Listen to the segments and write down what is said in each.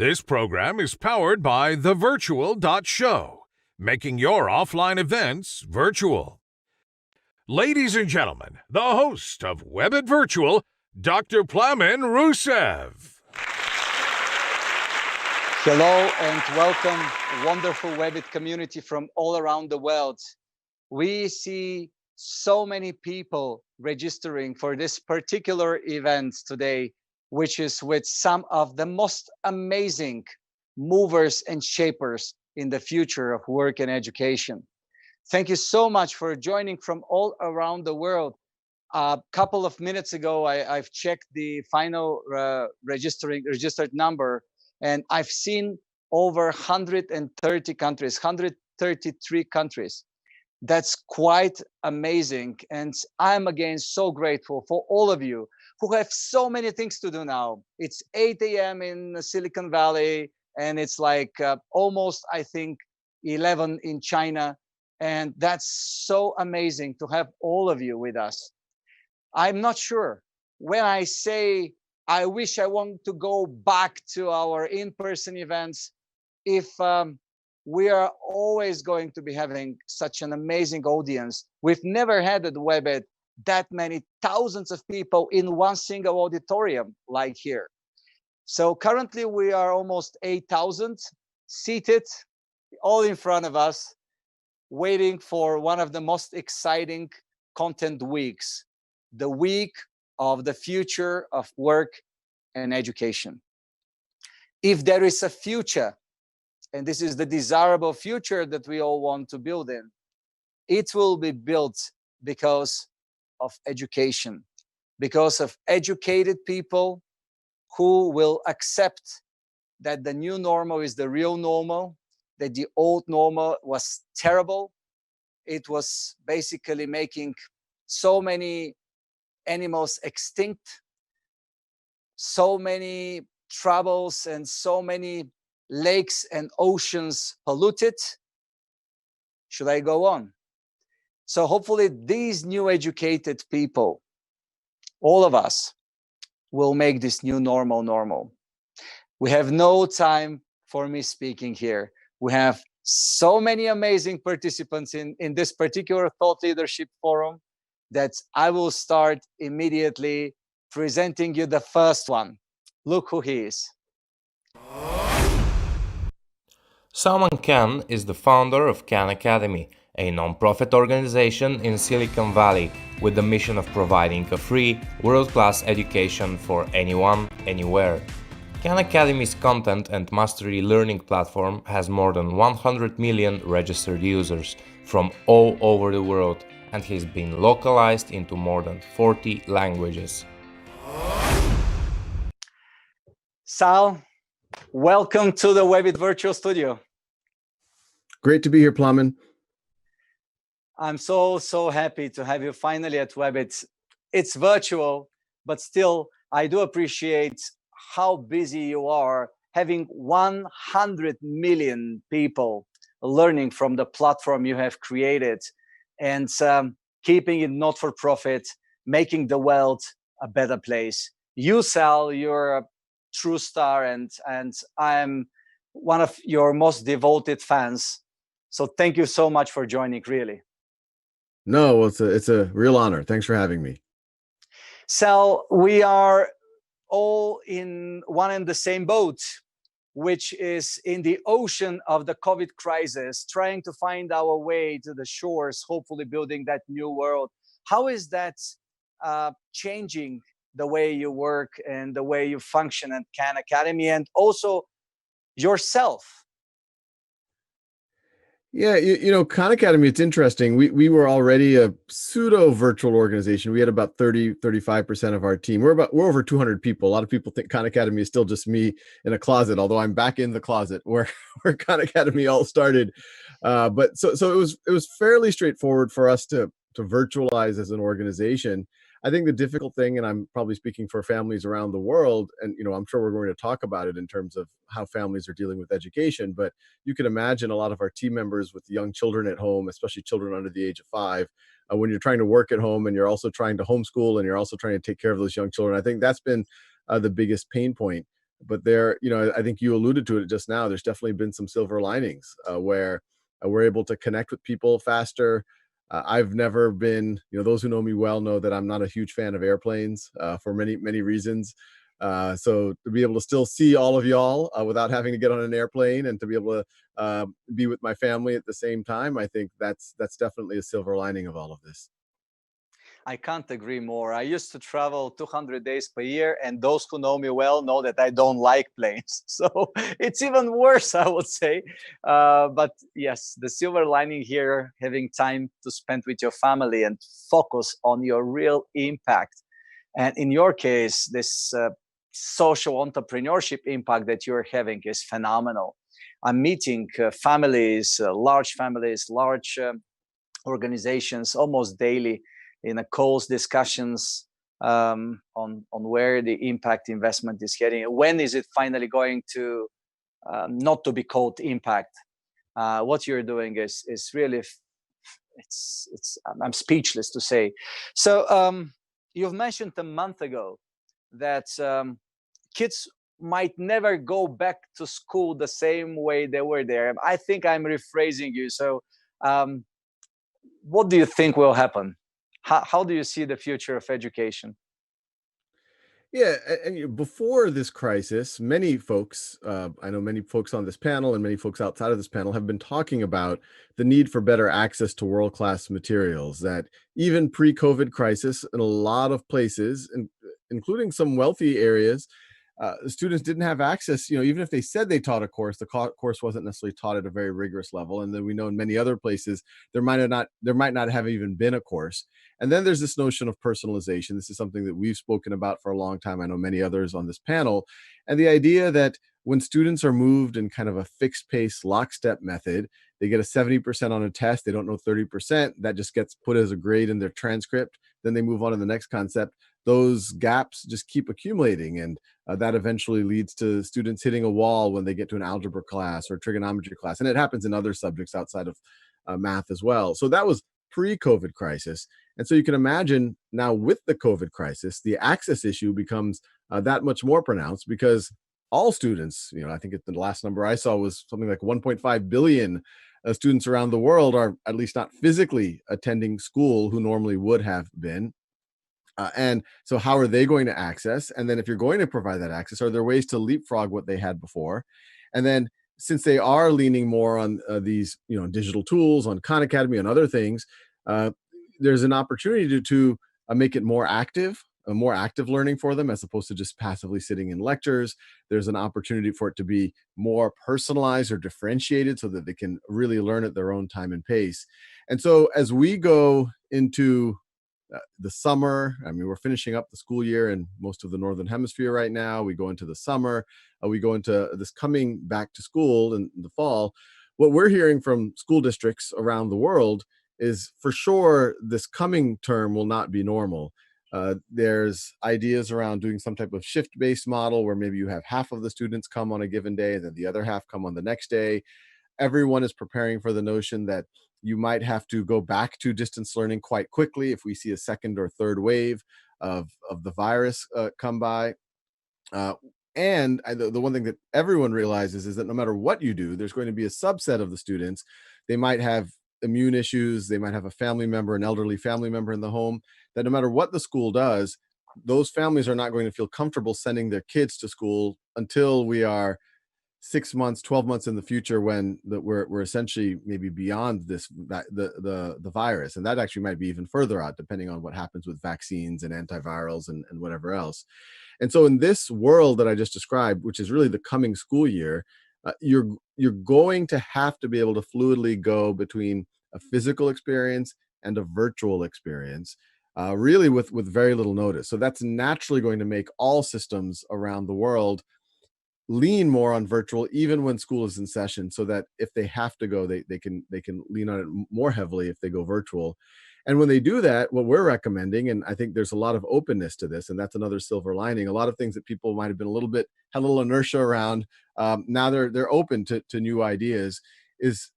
This program is powered by the Virtual.Show, making your offline events virtual. Ladies and gentlemen, the host of WEBIT Virtual, Dr. Plamen Russev. Hello and welcome, wonderful WEBIT community from all around the world. We see so many people registering for this particular event today, which is with some of the most amazing movers and shapers in the future of work and education. Thank you so much for joining from all around the world. A couple of minutes ago, I've checked the final registered number, and I've seen over 130 countries, 133 countries. That's quite amazing. And I'm again so grateful for all of you who have so many things to do now. It's 8 a.m. in Silicon Valley, and it's like almost, I think, 11 in China. And that's so amazing to have all of you with us. I'm not sure when I say I wish I want to go back to our in-person events, if we are always going to be having such an amazing audience. We've never had at WEBIT that many thousands of people in one single auditorium like here. So currently we are almost 8,000 seated all in front of us, waiting for one of the most exciting content weeks, the week of the future of work and education. If there is a future, and this is the desirable future that we all want to build in, it will be built because of education, because of educated people who will accept that the new normal is the real normal, that the old normal was terrible. It was basically making so many animals extinct, so many troubles and so many lakes and oceans polluted. Should I go on? So hopefully these new educated people, all of us, will make this new normal. We have no time for me speaking here. We have so many amazing participants in this particular thought leadership forum that I will start immediately presenting you the first one. Look who he is. Salman Khan is the founder of Khan Academy, a non-profit organization in Silicon Valley with the mission of providing a free, world-class education for anyone, anywhere. Khan Academy's content and mastery learning platform has more than 100 million registered users from all over the world and has been localized into more than 40 languages. Sal, welcome to the WEBIT Virtual Studio. Great to be here, Plamen. I'm so happy to have you finally at WEBIT. It's virtual, but still, I do appreciate how busy you are having 100 million people learning from the platform you have created and keeping it not for profit, making the world a better place. You, Sal, you're a true star, and I'm one of your most devoted fans. So thank you so much for joining, really. No, it's a real honor. Thanks for having me. Sal, we are all in one and the same boat, which is in the ocean of the COVID crisis, trying to find our way to the shores, hopefully building that new world. How is that changing the way you work and the way you function at Khan Academy, and also yourself? Yeah, you know, Khan Academy, it's interesting. We were already a pseudo virtual organization. We had about 35% of our team. We're over 200 people. A lot of people think Khan Academy is still just me in a closet, although I'm back in the closet where Khan Academy all started. But so it was fairly straightforward for us to virtualize as an organization. I think the difficult thing, and I'm probably speaking for families around the world, and I'm sure we're going to talk about it in terms of how families are dealing with education, but you can imagine a lot of our team members with young children at home, especially children under the age of 5, when you're trying to work at home and you're also trying to homeschool and you're also trying to take care of those young children. I think that's been the biggest pain point. But there, I think you alluded to it just now. There's definitely been some silver linings where we're able to connect with people faster. I've never been, those who know me well know that I'm not a huge fan of airplanes for many, many reasons. So to be able to still see all of y'all without having to get on an airplane, and to be able to be with my family at the same time, I think that's definitely a silver lining of all of this. I can't agree more. I used to travel 200 days per year, and those who know me well know that I don't like planes. So it's even worse, I would say. But yes, the silver lining here, having time to spend with your family and focus on your real impact. And in your case, this social entrepreneurship impact that you're having is phenomenal. I'm meeting families, large organizations almost daily in a calls discussions on where the impact investment is heading. When is it finally going to not to be called impact? What you're doing is really I'm speechless to say. So you've mentioned a month ago that kids might never go back to school the same way they were there. I think I'm rephrasing you. So what do you think will happen? How do you see the future of education? Yeah, and before this crisis, many folks, I know many folks on this panel and many folks outside of this panel have been talking about the need for better access to world-class materials. That even pre-COVID crisis, in a lot of places, including some wealthy areas, students didn't have access. Even if they said they taught a course, the course wasn't necessarily taught at a very rigorous level. And then we know in many other places there might not have even been a course. And then there's this notion of personalization. This is something that we've spoken about for a long time. I know many others on this panel. And the idea that when students are moved in kind of a fixed pace lockstep method, they get a 70% on a test, they don't know 30%, that just gets put as a grade in their transcript. Then they move on to the next concept. Those gaps just keep accumulating, and that eventually leads to students hitting a wall when they get to an algebra class or trigonometry class. And it happens in other subjects outside of math as well. So that was pre-COVID crisis. And so you can imagine now with the COVID crisis, the access issue becomes that much more pronounced, because all students, I think the last number I saw was something like 1.5 billion students around the world are at least not physically attending school who normally would have been. And so how are they going to access? And then if you're going to provide that access, are there ways to leapfrog what they had before? And then since they are leaning more on these, digital tools, on Khan Academy and other things, there's an opportunity to make it more active, a more active learning for them, as opposed to just passively sitting in lectures. There's an opportunity for it to be more personalized or differentiated so that they can really learn at their own time and pace. And so as we go into the summer, we're finishing up the school year in most of the Northern Hemisphere right now. We go into the summer, we go into this coming back to school in the fall. What we're hearing from school districts around the world is, for sure, this coming term will not be normal. There's ideas around doing some type of shift-based model where maybe you have half of the students come on a given day and then the other half come on the next day. Everyone is preparing for the notion that you might have to go back to distance learning quite quickly if we see a second or third wave of the virus come by. And the one thing that everyone realizes is that no matter what you do, there's going to be a subset of the students. They might have immune issues. They might have a family member, an elderly family member in the home, that no matter what the school does, those families are not going to feel comfortable sending their kids to school until we are 6 months, 12 months in the future, when we're essentially maybe beyond the virus. And that actually might be even further out, depending on what happens with vaccines and antivirals and whatever else. And so in this world that I just described, which is really the coming school year, you're going to have to be able to fluidly go between a physical experience and a virtual experience, really with very little notice. So that's naturally going to make all systems around the world lean more on virtual, even when school is in session, so that if they have to go, they can lean on it more heavily if they go virtual. And when they do that, what we're recommending, and I think there's a lot of openness to this, and that's another silver lining, a lot of things that people might have been had a little inertia around, now they're open to new ideas, is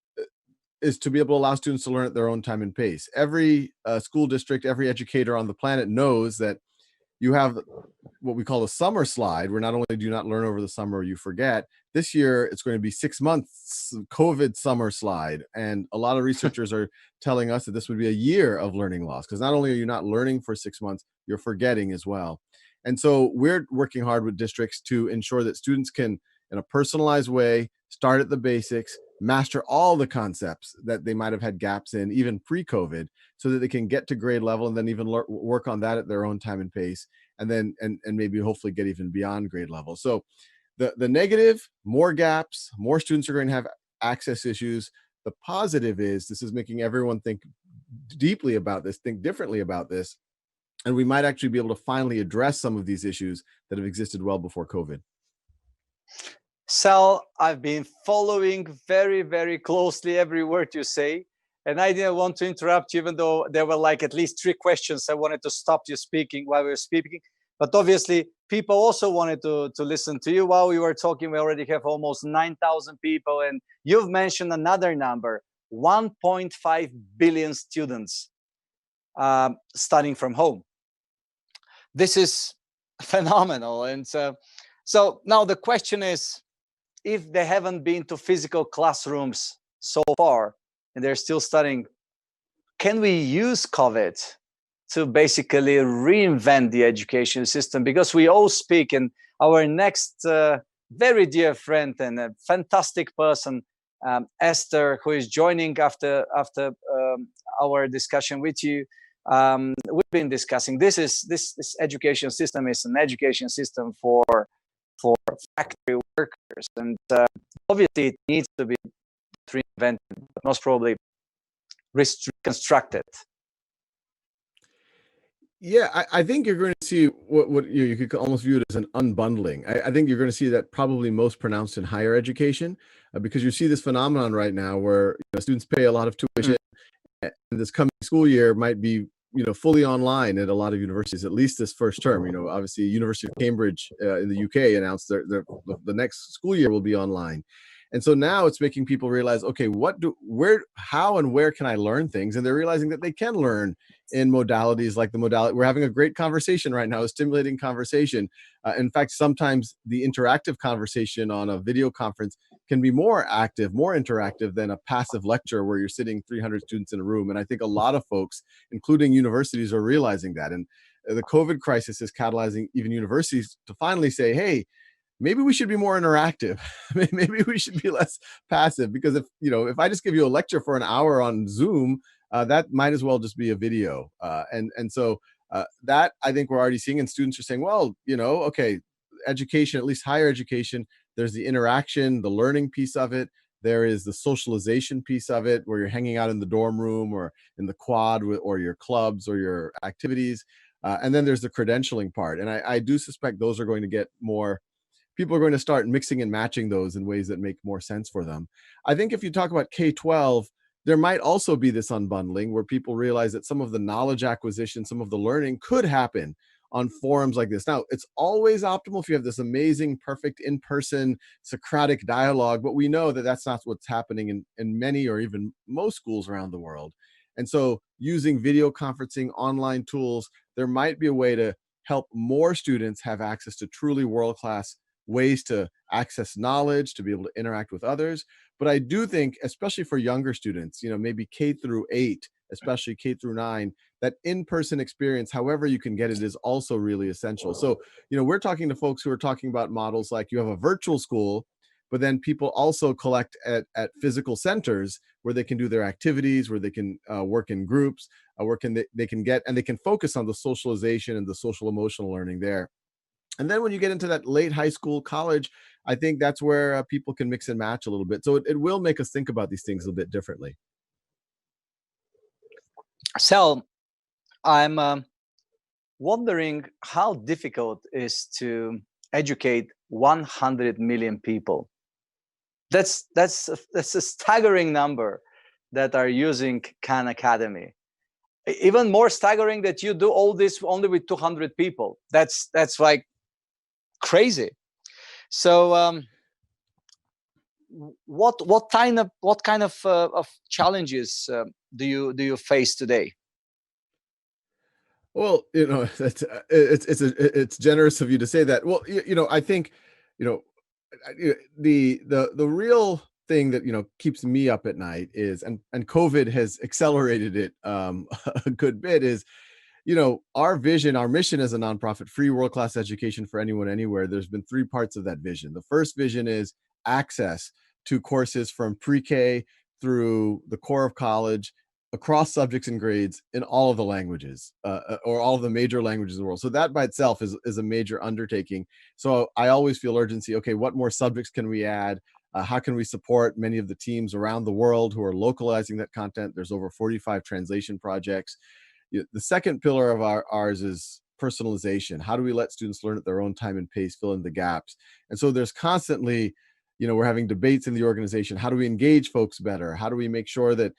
to be able to allow students to learn at their own time and pace. Every school district, every educator on the planet knows that you have what we call the summer slide, where not only do you not learn over the summer, you forget. This year, it's going to be 6 months COVID summer slide. And a lot of researchers are telling us that this would be a year of learning loss, because not only are you not learning for 6 months, you're forgetting as well. And so we're working hard with districts to ensure that students can, in a personalized way, start at the basics, master all the concepts that they might have had gaps in, even pre-COVID, so that they can get to grade level and then even work on that at their own time and pace, and then and maybe hopefully get even beyond grade level. So the negative, more gaps, more students are going to have access issues. The positive is this is making everyone think deeply about this, think differently about this, and we might actually be able to finally address some of these issues that have existed well before COVID. Sal, I've been following very, very closely every word you say, and I didn't want to interrupt you, even though there were like at least 3 questions. I wanted to stop you speaking while we were speaking, but obviously people also wanted to listen to you while we were talking. We already have almost 9,000 people, and you've mentioned another number, 1.5 billion students studying from home. This is phenomenal. And so now the question is, if they haven't been to physical classrooms so far and they're still studying, can we use COVID to basically reinvent the education system? Because we all speak, and our next very dear friend and a fantastic person, Esther, who is joining after our discussion with you, we've been discussing this education system is an education system for factory workers, and obviously it needs to be reinvented, but most probably reconstructed. Yeah, I think you're going to see what you could almost view it as an unbundling. I think you're going to see that probably most pronounced in higher education, because you see this phenomenon right now where students pay a lot of tuition, and this coming school year might be fully online at a lot of universities, at least this first term. Obviously, University of Cambridge in the UK announced the next school year will be online. And so now it's making people realize, okay, how and where can I learn things? And they're realizing that they can learn in modalities like the modality. We're having a great conversation right now, a stimulating conversation. In fact, sometimes the interactive conversation on a video conference can be more active, more interactive than a passive lecture where you're sitting 300 students in a room. And I think a lot of folks, including universities, are realizing that. And the COVID crisis is catalyzing even universities to finally say, hey, maybe we should be more interactive. Maybe we should be less passive, because if I just give you a lecture for an hour on Zoom, that might as well just be a video. And so that I think we're already seeing, and students are saying, well, okay, education, at least higher education, there's the interaction, the learning piece of it. There is the socialization piece of it, where you're hanging out in the dorm room or in the quad or your clubs or your activities. And then there's the credentialing part. And I do suspect those are going to get more. People are going to start mixing and matching those in ways that make more sense for them. I think if you talk about K-12, there might also be this unbundling where people realize that some of the knowledge acquisition, some of the learning could happen on forums like this. Now, it's always optimal if you have this amazing, perfect in-person Socratic dialogue, but we know that that's not what's happening in many or even most schools around the world. And so using video conferencing, online tools, there might be a way to help more students have access to truly world-class ways to access knowledge, to be able to interact with others. But I do think, especially for younger students, maybe K through 8, especially K through 9, that in-person experience, however you can get it, is also really essential. So, we're talking to folks who are talking about models like you have a virtual school, but then people also collect at physical centers where they can do their activities, where they can work in groups, they can focus on the socialization and the social emotional learning there. And then when you get into that late high school, college, I think that's where people can mix and match a little bit. So it will make us think about these things a bit differently. Sal, I'm wondering how difficult it is to educate 100 million people. That's a staggering number that are using Khan Academy. Even more staggering that you do all this only with 200 people. That's like crazy. So what kind of challenges do you face today? Well, it's generous of you to say that. Well, I think, you know, the real thing that keeps me up at night is, and COVID has accelerated it a good bit, is our vision, our mission as a nonprofit, free world-class education for anyone, anywhere. There's been three parts of that vision. The first vision is access to courses from pre-K through the core of college, across subjects and grades in all of the languages, or all of the major languages in the world. So that by itself is a major undertaking. So I always feel urgency. Okay, what more subjects can we add? How can we support many of the teams around the world who are localizing that content? There's over 45 translation projects. The second pillar of ours is personalization. How do we let students learn at their own time and pace, fill in the gaps? And so there's constantly, we're having debates in the organization. How do we engage folks better? How do we make sure that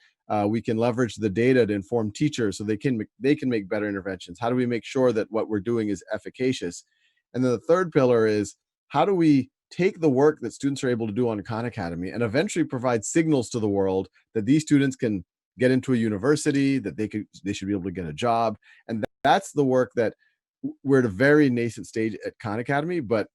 we can leverage the data to inform teachers so they can make better interventions? How do we make sure that what we're doing is efficacious? And then the third pillar is, how do we take the work that students are able to do on Khan Academy and eventually provide signals to the world that these students can get into a university, that they should be able to get a job. And that's the work that we're at a very nascent stage at Khan Academy, but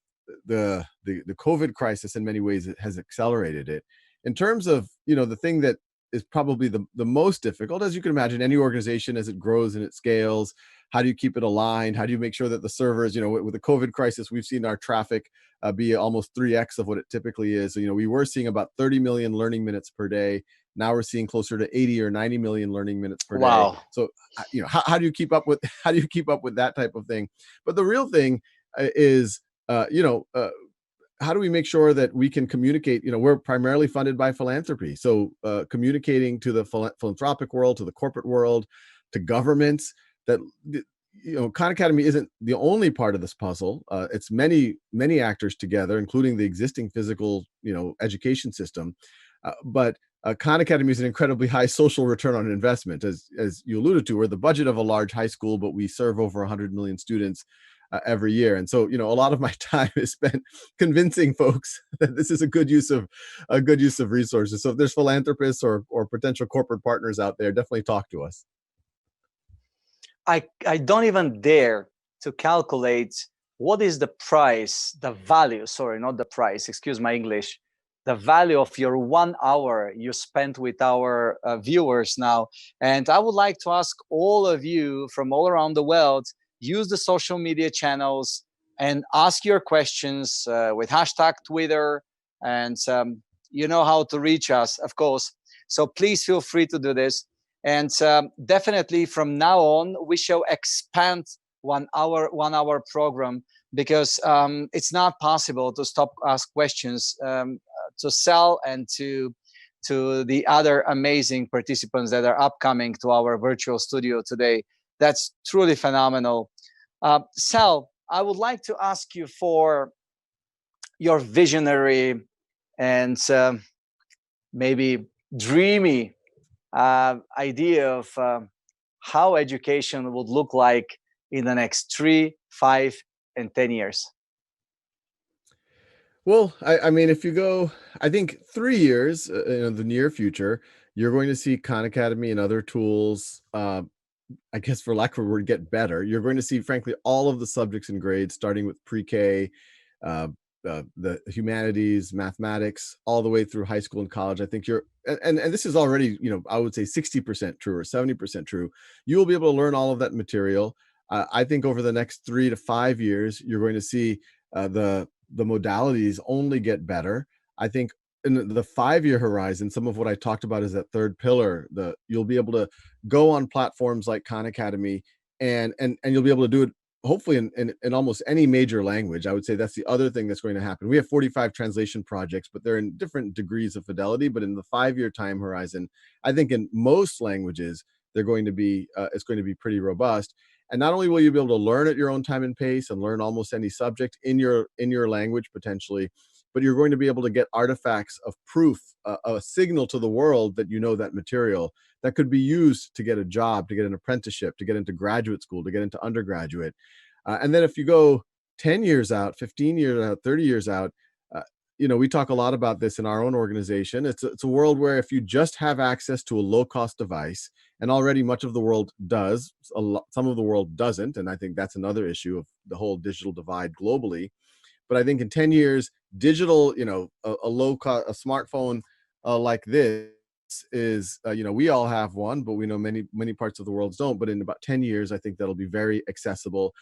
the COVID crisis in many ways has accelerated it. In terms of, the thing that is probably the most difficult, as you can imagine, any organization as it grows and it scales, how do you keep it aligned? How do you make sure that the servers, with the COVID crisis, we've seen our traffic be almost 3x of what it typically is. So, we were seeing about 30 million learning minutes per day. Now we're seeing closer to 80 or 90 million learning minutes per day. Wow. So, how do you keep up with that type of thing? But the real thing is, how do we make sure that we can communicate? We're primarily funded by philanthropy. So communicating to the philanthropic world, to the corporate world, to governments, that Khan Academy isn't the only part of this puzzle. It's many actors together, including the existing physical education system. But Khan Academy is an incredibly high social return on investment, as you alluded to. We're the budget of a large high school, but we serve over 100 million students every year. And so, a lot of my time is spent convincing folks that this is a good use of resources. So if there's philanthropists or potential corporate partners out there, definitely talk to us. I don't even dare to calculate what is the price, the value, sorry, not the price, excuse my English, the value of your 1 hour you spent with our viewers now. And I would like to ask all of you from all around the world, use the social media channels and ask your questions with hashtag Twitter, and you know how to reach us, of course. So please feel free to do this. And definitely from now on, we shall expand 1 hour program, because it's not possible to stop ask questions to Sal and to the other amazing participants that are upcoming to our virtual studio today. That's truly phenomenal. Sal, I would like to ask you for your visionary and maybe dreamy idea of how education would look like in the next 3, 5, and 10 years. Well, I mean, if you go, I think 3 years in the near future, you're going to see Khan Academy and other tools, I guess for lack of a word, get better. You're going to see, frankly, all of the subjects and grades, starting with pre-K, the humanities, mathematics, all the way through high school and college. I think and this is already, I would say 60% true or 70% true. You will be able to learn all of that material. I think over the next 3 to 5 years, you're going to see the modalities only get better. I think in the 5-year horizon, some of what I talked about is that third pillar. You'll be able to go on platforms like Khan Academy, and you'll be able to do it hopefully in almost any major language. I would say that's the other thing that's going to happen. We have 45 translation projects, but they're in different degrees of fidelity. But in the 5-year time horizon, I think in most languages, they're going to be it's going to be pretty robust. And not only will you be able to learn at your own time and pace and learn almost any subject in your language potentially, but you're going to be able to get artifacts of proof, a signal to the world that you know that material, that could be used to get a job, to get an apprenticeship, to get into graduate school, to get into undergraduate. And then if you go 10 years out, 15 years out, 30 years out, we talk a lot about this in our own organization. It's a world where if you just have access to a low-cost device And already much of the world does, some of the world doesn't. And I think that's another issue of the whole digital divide globally. But I think in 10 years, digital, a low cost, a smartphone like this is, we all have one, but we know many parts of the world don't. But in about 10 years, I think that'll be very accessible.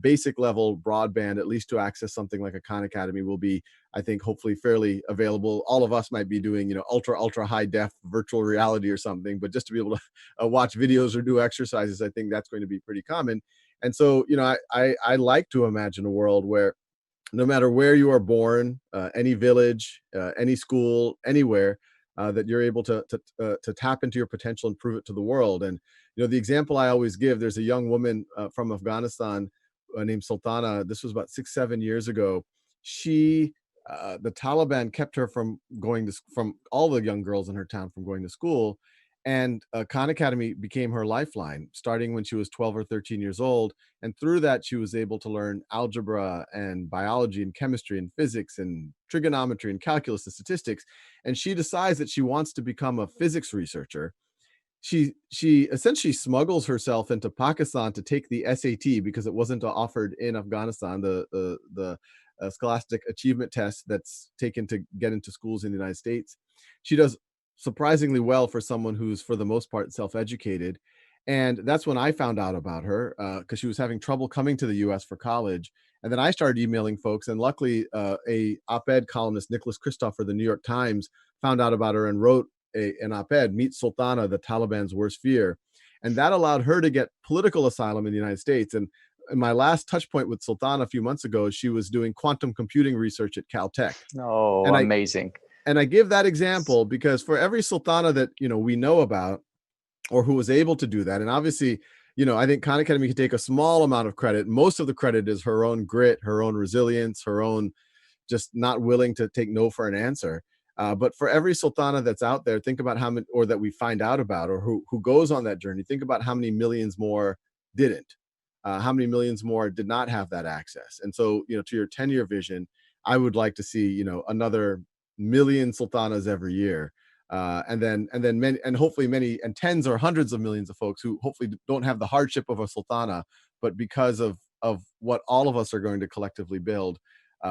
Basic level broadband, at least to access something like a Khan Academy, will be, I think, hopefully fairly available. All of us might be doing, ultra high def virtual reality or something, but just to be able to watch videos or do exercises, I think that's going to be pretty common. And so, I like to imagine a world where no matter where you are born, any village, any school, anywhere, that you're able to tap into your potential and prove it to the world. And the example I always give: there's a young woman from Afghanistan named Sultana. This was about 6-7 years ago. She, the Taliban kept her from all the young girls in her town from going to school. And Khan Academy became her lifeline, starting when she was 12 or 13 years old. And through that, she was able to learn algebra and biology and chemistry and physics and trigonometry and calculus and statistics. And she decides that she wants to become a physics researcher. She essentially smuggles herself into Pakistan to take the SAT because it wasn't offered in Afghanistan, the scholastic achievement test that's taken to get into schools in the United States. She does surprisingly well for someone who's, for the most part, self-educated. And that's when I found out about her, because she was having trouble coming to the US for college. And then I started emailing folks, and luckily a op-ed columnist, Nicholas Kristof for the New York Times, found out about her and wrote an op-ed, "Meet Sultana, the Taliban's Worst Fear." And that allowed her to get political asylum in the United States. And my last touch point with Sultana a few months ago, she was doing quantum computing research at Caltech. Oh, And amazing. And I give that example because for every Sultana that, we know about or who was able to do that, and obviously, I think Khan Academy can take a small amount of credit. Most of the credit is her own grit, her own resilience, her own just not willing to take no for an answer. But for every Sultana that's out there, think about how many, or that we find out about, or who goes on that journey. Think about how many millions more didn't. How many millions more did not have that access. And so, to your 10-year vision, I would like to see, another million Sultanas every year. And then many, and hopefully many, and tens or hundreds of millions of folks who hopefully don't have the hardship of a Sultana, but because of what all of us are going to collectively build,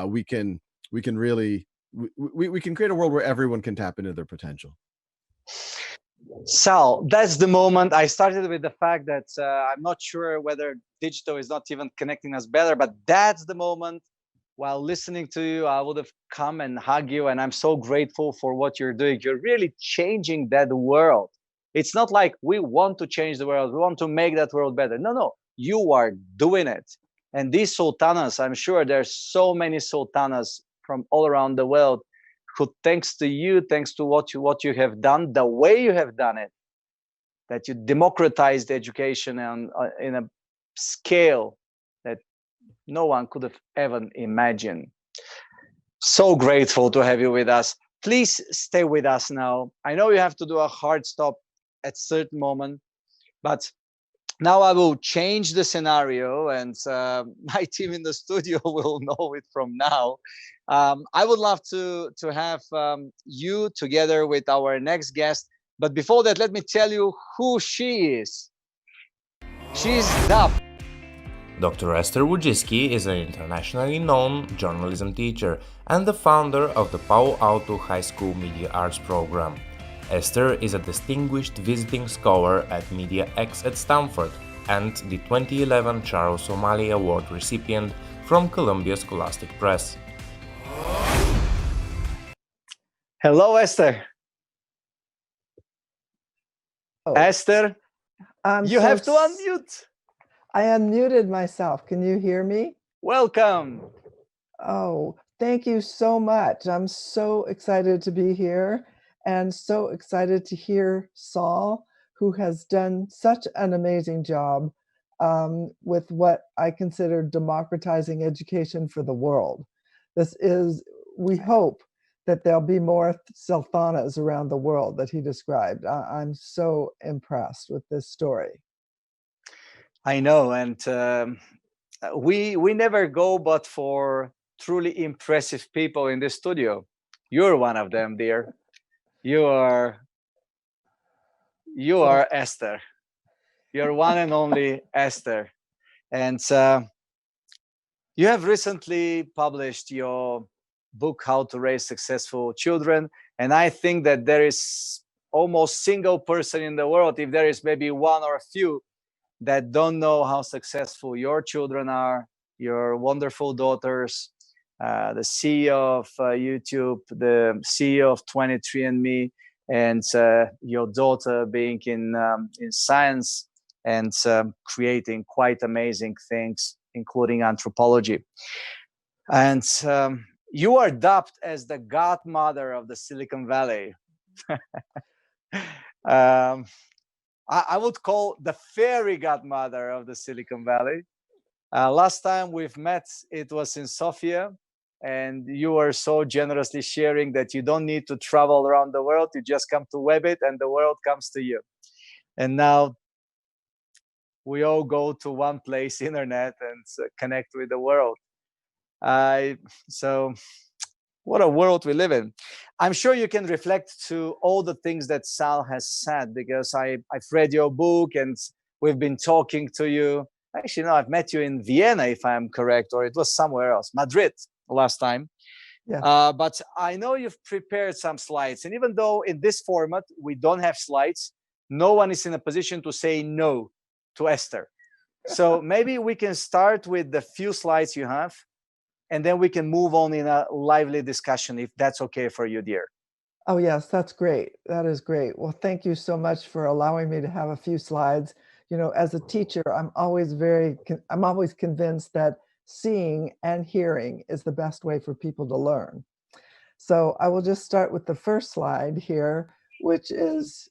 we can really, we can create a world where everyone can tap into their potential. Sal, that's the moment. I started with the fact that I'm not sure whether digital is not even connecting us better, but that's the moment. While listening to you, I would have come and hug you, and I'm so grateful for what you're doing. You're really changing that world. It's not like we want to change the world, we want to make that world better. No, you are doing it. And these sultanas, I'm sure there's so many sultanas from all around the world who, thanks to you, thanks to what you have done, the way you have done it, that you democratized education and in a scale that no one could have ever imagined. So grateful to have you with us. Please stay with us now. I know you have to do a hard stop at a certain moment, but now I will change the scenario, and my team in the studio will know it from now. I would love to have you together with our next guest. But before that, let me tell you who she is. She's the Dr. Esther Wojcicki is an internationally known journalism teacher and the founder of the Palo Alto High School Media Arts program. Esther is a distinguished visiting scholar at Media X at Stanford and the 2011 Charles O'Malley Award recipient from Columbia Scholastic Press. Hello, Esther. Oh, Esther, you have to unmute. I unmuted myself. Can you hear me? Welcome. Oh, thank you so much. I'm so excited to be here and so excited to hear Saul, who has done such an amazing job with what I consider democratizing education for the world. We hope that there'll be more sultanas around the world that he described. I'm so impressed with this story. I know, and we never go but for truly impressive people in this studio. You're one of them, dear. You are you are Esther. You're one and only Esther. And you have recently published your book, How to Raise Successful Children. And I think that there is almost single person in the world, if there is maybe one or a few, that don't know how successful your children are, your wonderful daughters, the CEO of YouTube, the CEO of 23andMe, and your daughter being in science and creating quite amazing things, including anthropology. And you are dubbed as the godmother of the Silicon Valley. I would call the fairy godmother of the Silicon Valley. Last time we've met, it was in Sofia, and you were so generously sharing that you don't need to travel around the world. You just come to WEBIT and the world comes to you. And now we all go to one place, internet, and connect with the world. So what a world we live in. I'm sure you can reflect to all the things that Sal has said, because I've read your book and we've been talking to you. Actually, no, I've met you in Vienna, if I'm correct, or it was somewhere else, Madrid last time. Yeah. But I know you've prepared some slides. And even though in this format, we don't have slides, no one is in a position to say no to Esther. So maybe we can start with the few slides you have, and then we can move on in a lively discussion, if that's okay for you, dear. Oh, yes, that's great. That is great. Well, thank you so much for allowing me to have a few slides. You know, as a teacher, I'm always convinced that seeing and hearing is the best way for people to learn. So I will just start with the first slide here, which is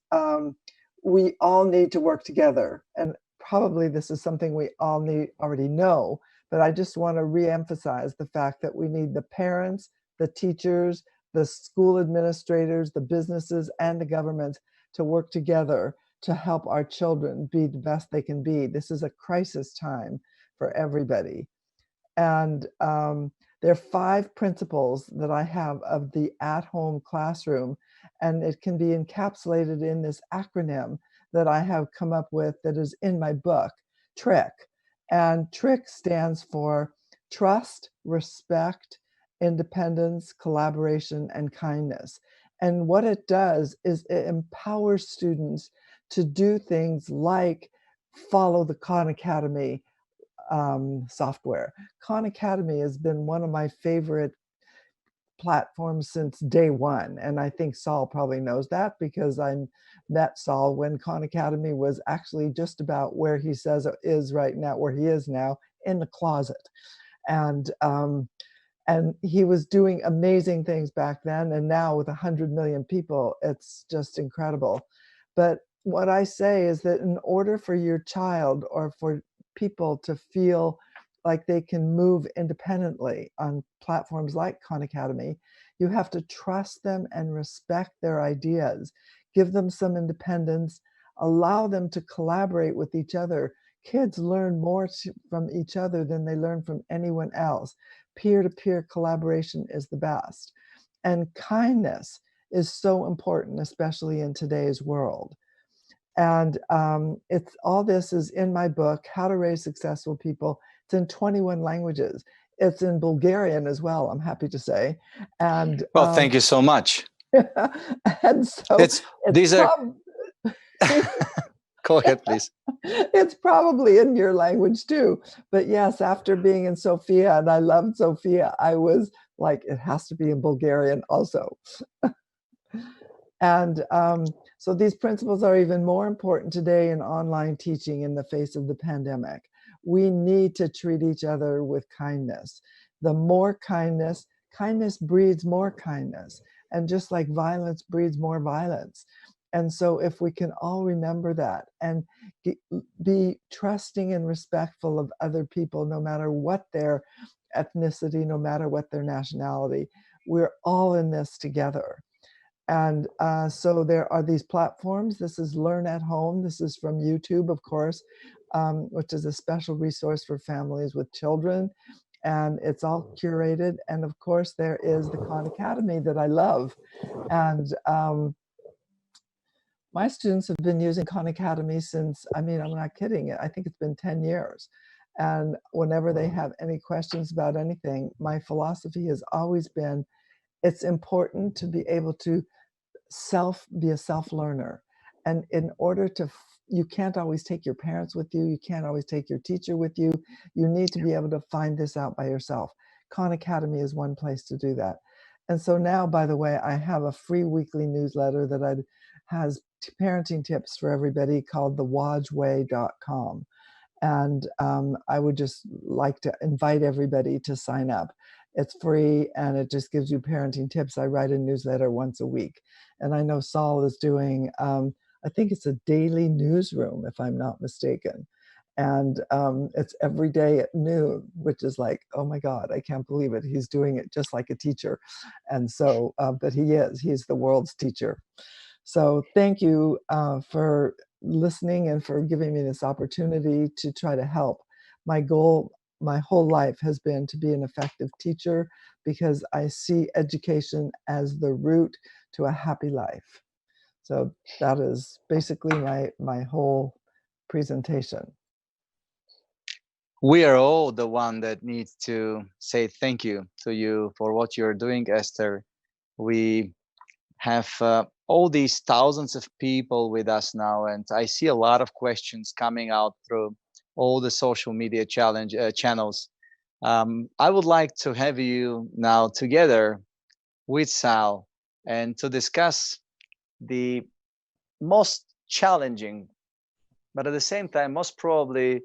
we all need to work together. And probably this is something we all already know, but I just want to reemphasize the fact that we need the parents, the teachers, the school administrators, the businesses, and the government to work together to help our children be the best they can be. This is a crisis time for everybody. And there are 5 principles that I have of the at-home classroom, and it can be encapsulated in this acronym that I have come up with that is in my book, T.R.I.C. And T.R.I.C stands for trust, respect, independence, collaboration, and kindness. And what it does is it empowers students to do things like follow the Khan Academy software. Khan Academy has been one of my favorite platforms since day one. And I think Saul probably knows that, because I met Saul when Khan Academy was actually just about where he says it is right now, where he is now, in the closet. And he was doing amazing things back then. And now with 100 million people, it's just incredible. But what I say is that in order for your child or for people to feel like they can move independently on platforms like Khan Academy, you have to trust them and respect their ideas, give them some independence, allow them to collaborate with each other. Kids learn more from each other than they learn from anyone else. Peer-to-peer collaboration is the best. And kindness is so important, especially in today's world. And all this is in my book, How to Raise Successful People. It's in 21 languages. It's in Bulgarian as well, I'm happy to say. And well, thank you so much. And so Go ahead, please. It's probably in your language too. But yes, after being in Sofia, and I loved Sofia, I was like, it has to be in Bulgarian also. And so these principles are even more important today in online teaching in the face of the pandemic. We need to treat each other with kindness. The more kindness, kindness breeds more kindness. And just like violence breeds more violence. And so if we can all remember that and be trusting and respectful of other people, no matter what their ethnicity, no matter what their nationality, we're all in this together. And so there are these platforms. This is Learn at Home. This is from YouTube, of course, which is a special resource for families with children. And it's all curated. And of course, there is the Khan Academy that I love. And My students have been using Khan Academy since, I mean, I'm not kidding. I think it's been 10 years. And whenever they have any questions about anything, my philosophy has always been, it's important to be able to be a self-learner. And in order to, you can't always take your parents with you. You can't always take your teacher with you. You need to be able to find this out by yourself. Khan Academy is one place to do that. And so now, by the way, I have a free weekly newsletter that has parenting tips for everybody called thewajway.com. And I would just like to invite everybody to sign up. It's free and it just gives you parenting tips. I write a newsletter once a week. And I know Saul is doing, I think it's a daily newsroom, if I'm not mistaken. And it's every day at noon, which is like, oh my God, I can't believe it. He's doing it just like a teacher. And so, but he's the world's teacher. So thank you for listening and for giving me this opportunity to try to help. My goal, my whole life has been to be an effective teacher because I see education as the route to a happy life. So that is basically my whole presentation. We are all the one that needs to say thank you to you for what you're doing, Esther. We have all these thousands of people with us now, and I see a lot of questions coming out through all the social media channels. I would like to have you now together with Sal and to discuss the most challenging, but at the same time, most probably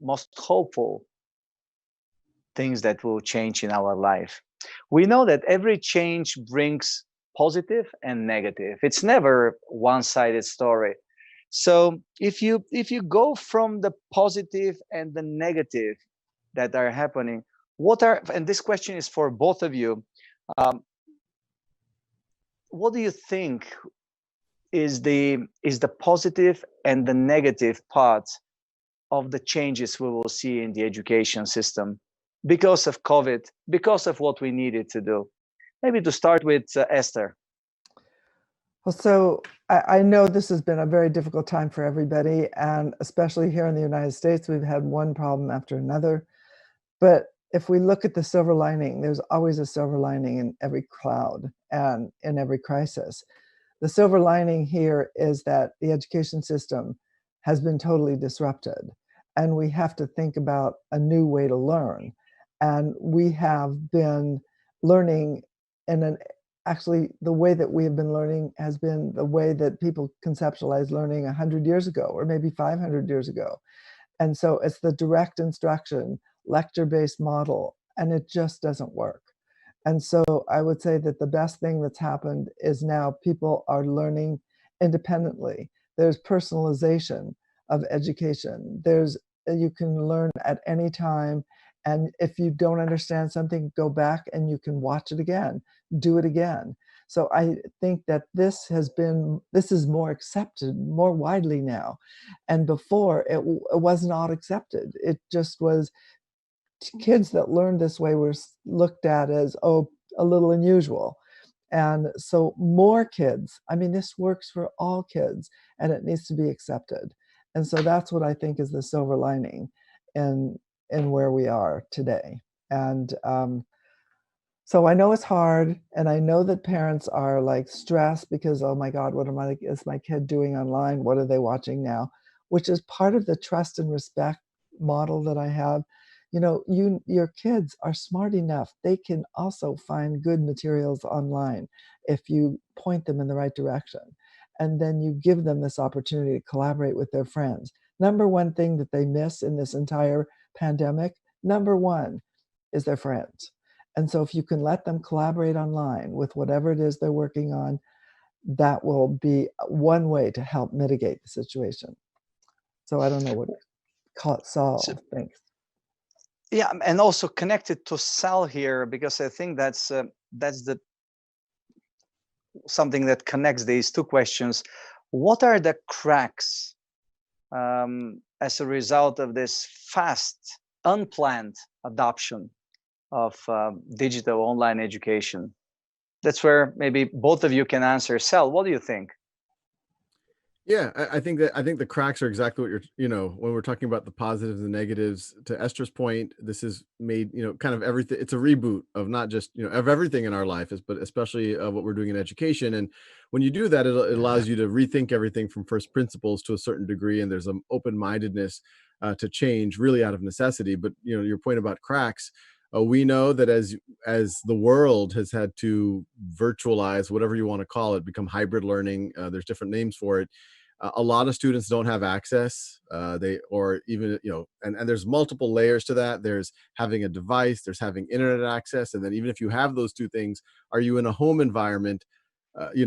most hopeful things that will change in our life. We know that every change brings positive and negative. It's never one-sided story. So if you go from the positive and the negative that are happening, and this question is for both of you, what do you think is the positive and the negative parts of the changes we will see in the education system because of COVID, because of what we needed to do? Maybe to start with Esther. Well, so I know this has been a very difficult time for everybody, and especially here in the United States, we've had one problem after another. But if we look at the silver lining, there's always a silver lining in every cloud and in every crisis. The silver lining here is that the education system has been totally disrupted, and we have to think about a new way to learn. And we have been learning actually, the way that we have been learning has been the way that people conceptualized learning 100 years ago, or maybe 500 years ago. And so it's the direct instruction, lecture-based model, and it just doesn't work. And so I would say that the best thing that's happened is now people are learning independently. There's personalization of education. You can learn at any time. And if you don't understand something, go back and you can watch it again, do it again. So I think that this is more accepted, more widely now. And before it was not accepted. It just was, kids that learned this way were looked at as, oh, a little unusual. And so more kids, I mean, this works for all kids and it needs to be accepted. And so that's what I think is the silver lining in where we are today. And so I know it's hard, and I know that parents are like stressed because, oh my God, is my kid doing online? What are they watching now? Which is part of the trust and respect model that I have. You know, your kids are smart enough. They can also find good materials online if you point them in the right direction. And then you give them this opportunity to collaborate with their friends. Number one thing that they miss in this entire pandemic, number one, is their friends. And so if you can let them collaborate online with whatever it is they're working on, that will be one way to help mitigate the situation. So I don't know what Saul thinks. Yeah, and also connected to Sal here, because I think that's something that connects these two questions. What are the cracks as a result of this fast, unplanned adoption of digital online education? That's where maybe both of you can answer. Sal, what do you think? Yeah, I think the cracks are exactly what when we're talking about the positives and negatives. To Esther's point, this is made, kind of everything. It's a reboot of not just, of everything in our life, but especially what we're doing in education. And when you do that, it allows you to rethink everything from first principles to a certain degree. And there's an open-mindedness to change, really out of necessity. But your point about cracks. We know that as the world has had to virtualize, whatever you want to call it, become hybrid learning. There's different names for it. A lot of students don't have access. They or even and there's multiple layers to that. There's having a device, there's having internet access, and then even if you have those two things, are you in a home environment? As you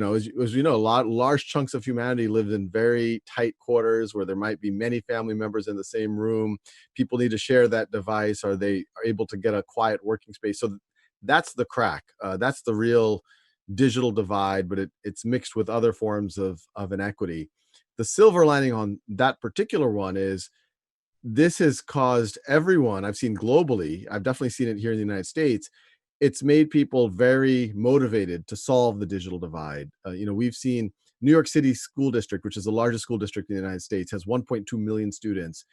know, large chunks of humanity lived in very tight quarters where there might be many family members in the same room. People need to share that device. Are they able to get a quiet working space? So that's the crack. That's the real digital divide, but it's mixed with other forms of inequity. The silver lining on that particular one is this has caused everyone, I've seen globally, I've definitely seen it here in the United States, it's made people very motivated to solve the digital divide. We've seen New York City School District, which is the largest school district in the United States, has 1.2 million students.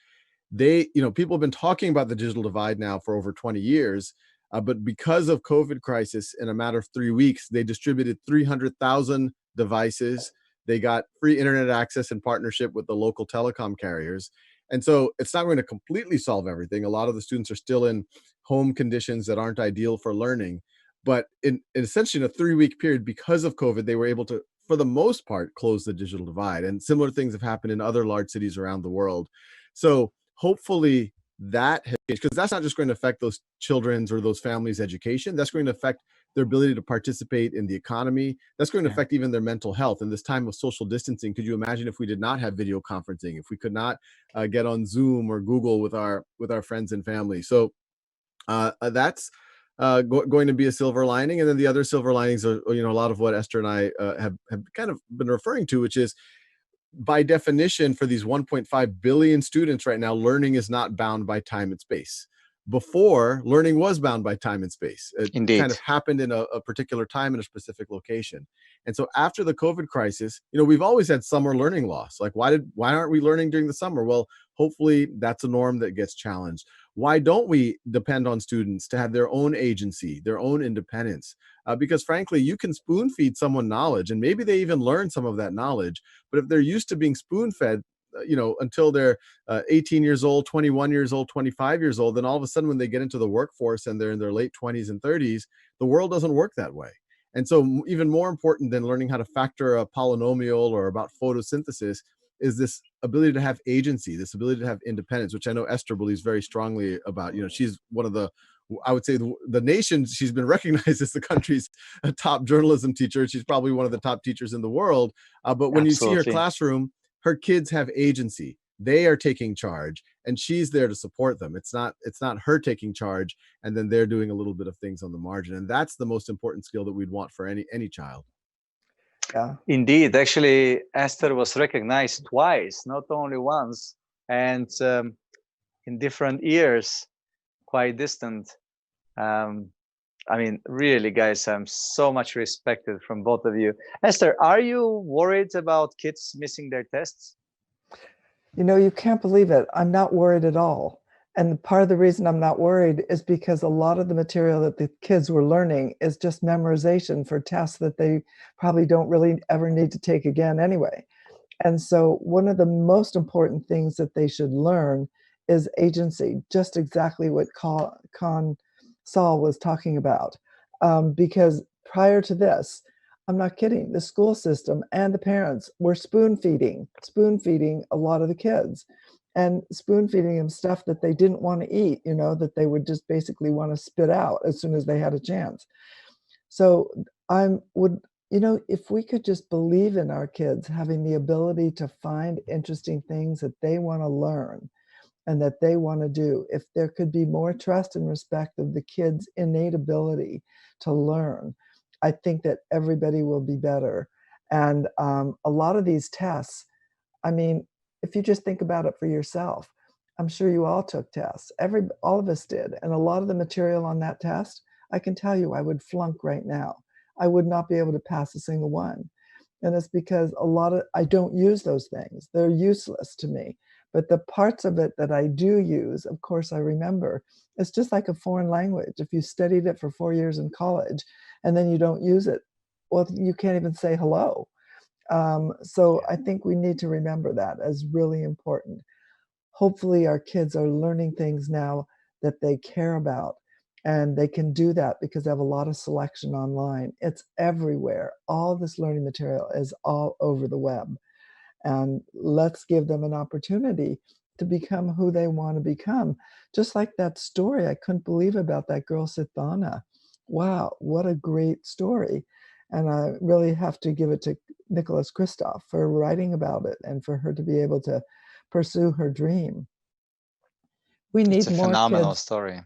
People have been talking about the digital divide now for over 20 years, but because of COVID crisis, in a matter of 3 weeks, they distributed 300,000 devices. They got free internet access in partnership with the local telecom carriers. And so it's not going to completely solve everything. A lot of the students are still in home conditions that aren't ideal for learning. But in essentially in a 3-week period, because of COVID, they were able to, for the most part, close the digital divide. And similar things have happened in other large cities around the world. So hopefully that has changed, because that's not just going to affect those children's or those families' education. That's going to affect their ability to participate in the economy. That's going to affect even their mental health. In this time of social distancing, could you imagine if we did not have video conferencing, if we could not get on Zoom or Google with our friends and family? So that's going to be a silver lining. And then the other silver linings are, a lot of what Esther and I have kind of been referring to, which is, by definition, for these 1.5 billion students right now, learning is not bound by time and space. Before, learning was bound by time and space. It Indeed. kind of happened in a particular time in a specific location. And so after the COVID crisis, we've always had summer learning loss. Like, why aren't we learning during the summer? Well, hopefully that's a norm that gets challenged. Why don't we depend on students to have their own agency, their own independence? Because frankly, you can spoon feed someone knowledge, and maybe they even learn some of that knowledge. But if they're used to being spoon fed, until they're 18 years old, 21 years old, 25 years old, then all of a sudden when they get into the workforce and they're in their late 20s and 30s, the world doesn't work that way. And so even more important than learning how to factor a polynomial or about photosynthesis is this ability to have agency, this ability to have independence, which I know Esther believes very strongly about. She's one of the, I would say, the nation, she's been recognized as the country's top journalism teacher. She's probably one of the top teachers in the world. But when you see her classroom, her kids have agency. They are taking charge, and she's there to support them. It's not her taking charge, and then they're doing a little bit of things on the margin. And that's the most important skill that we'd want for any child. Yeah, indeed. Actually, Esther was recognized twice, not only once, and in different years, quite distant. I mean, really, guys, I'm so much respected from both of you. Esther, are you worried about kids missing their tests? You can't believe it. I'm not worried at all. And part of the reason I'm not worried is because a lot of the material that the kids were learning is just memorization for tests that they probably don't really ever need to take again anyway. And so one of the most important things that they should learn is agency, just exactly what Saul was talking about. Because prior to this, I'm not kidding, the school system and the parents were spoon feeding a lot of the kids, and spoon feeding them stuff that they didn't want to eat, that they would just basically want to spit out as soon as they had a chance. So if we could just believe in our kids having the ability to find interesting things that they want to learn and that they want to do, if there could be more trust and respect of the kids' innate ability to learn, I think that everybody will be better. And a lot of these tests, I mean, if you just think about it for yourself, I'm sure you all took tests. All of us did. And a lot of the material on that test, I can tell you I would flunk right now. I would not be able to pass a single one. And it's because I don't use those things. They're useless to me. But the parts of it that I do use, of course, I remember. It's just like a foreign language. If you studied it for 4 years in college and then you don't use it, well, you can't even say hello. So I think we need to remember that as really important. Hopefully our kids are learning things now that they care about, and they can do that because they have a lot of selection online. It's everywhere. All this learning material is all over the web, and let's give them an opportunity to become who they want to become. Just like that story I couldn't believe about that girl Sithana. Wow, what a great story. And I really have to give it to Nicholas Kristof for writing about it and for her to be able to pursue her dream. We It's need a more phenomenal kids, story.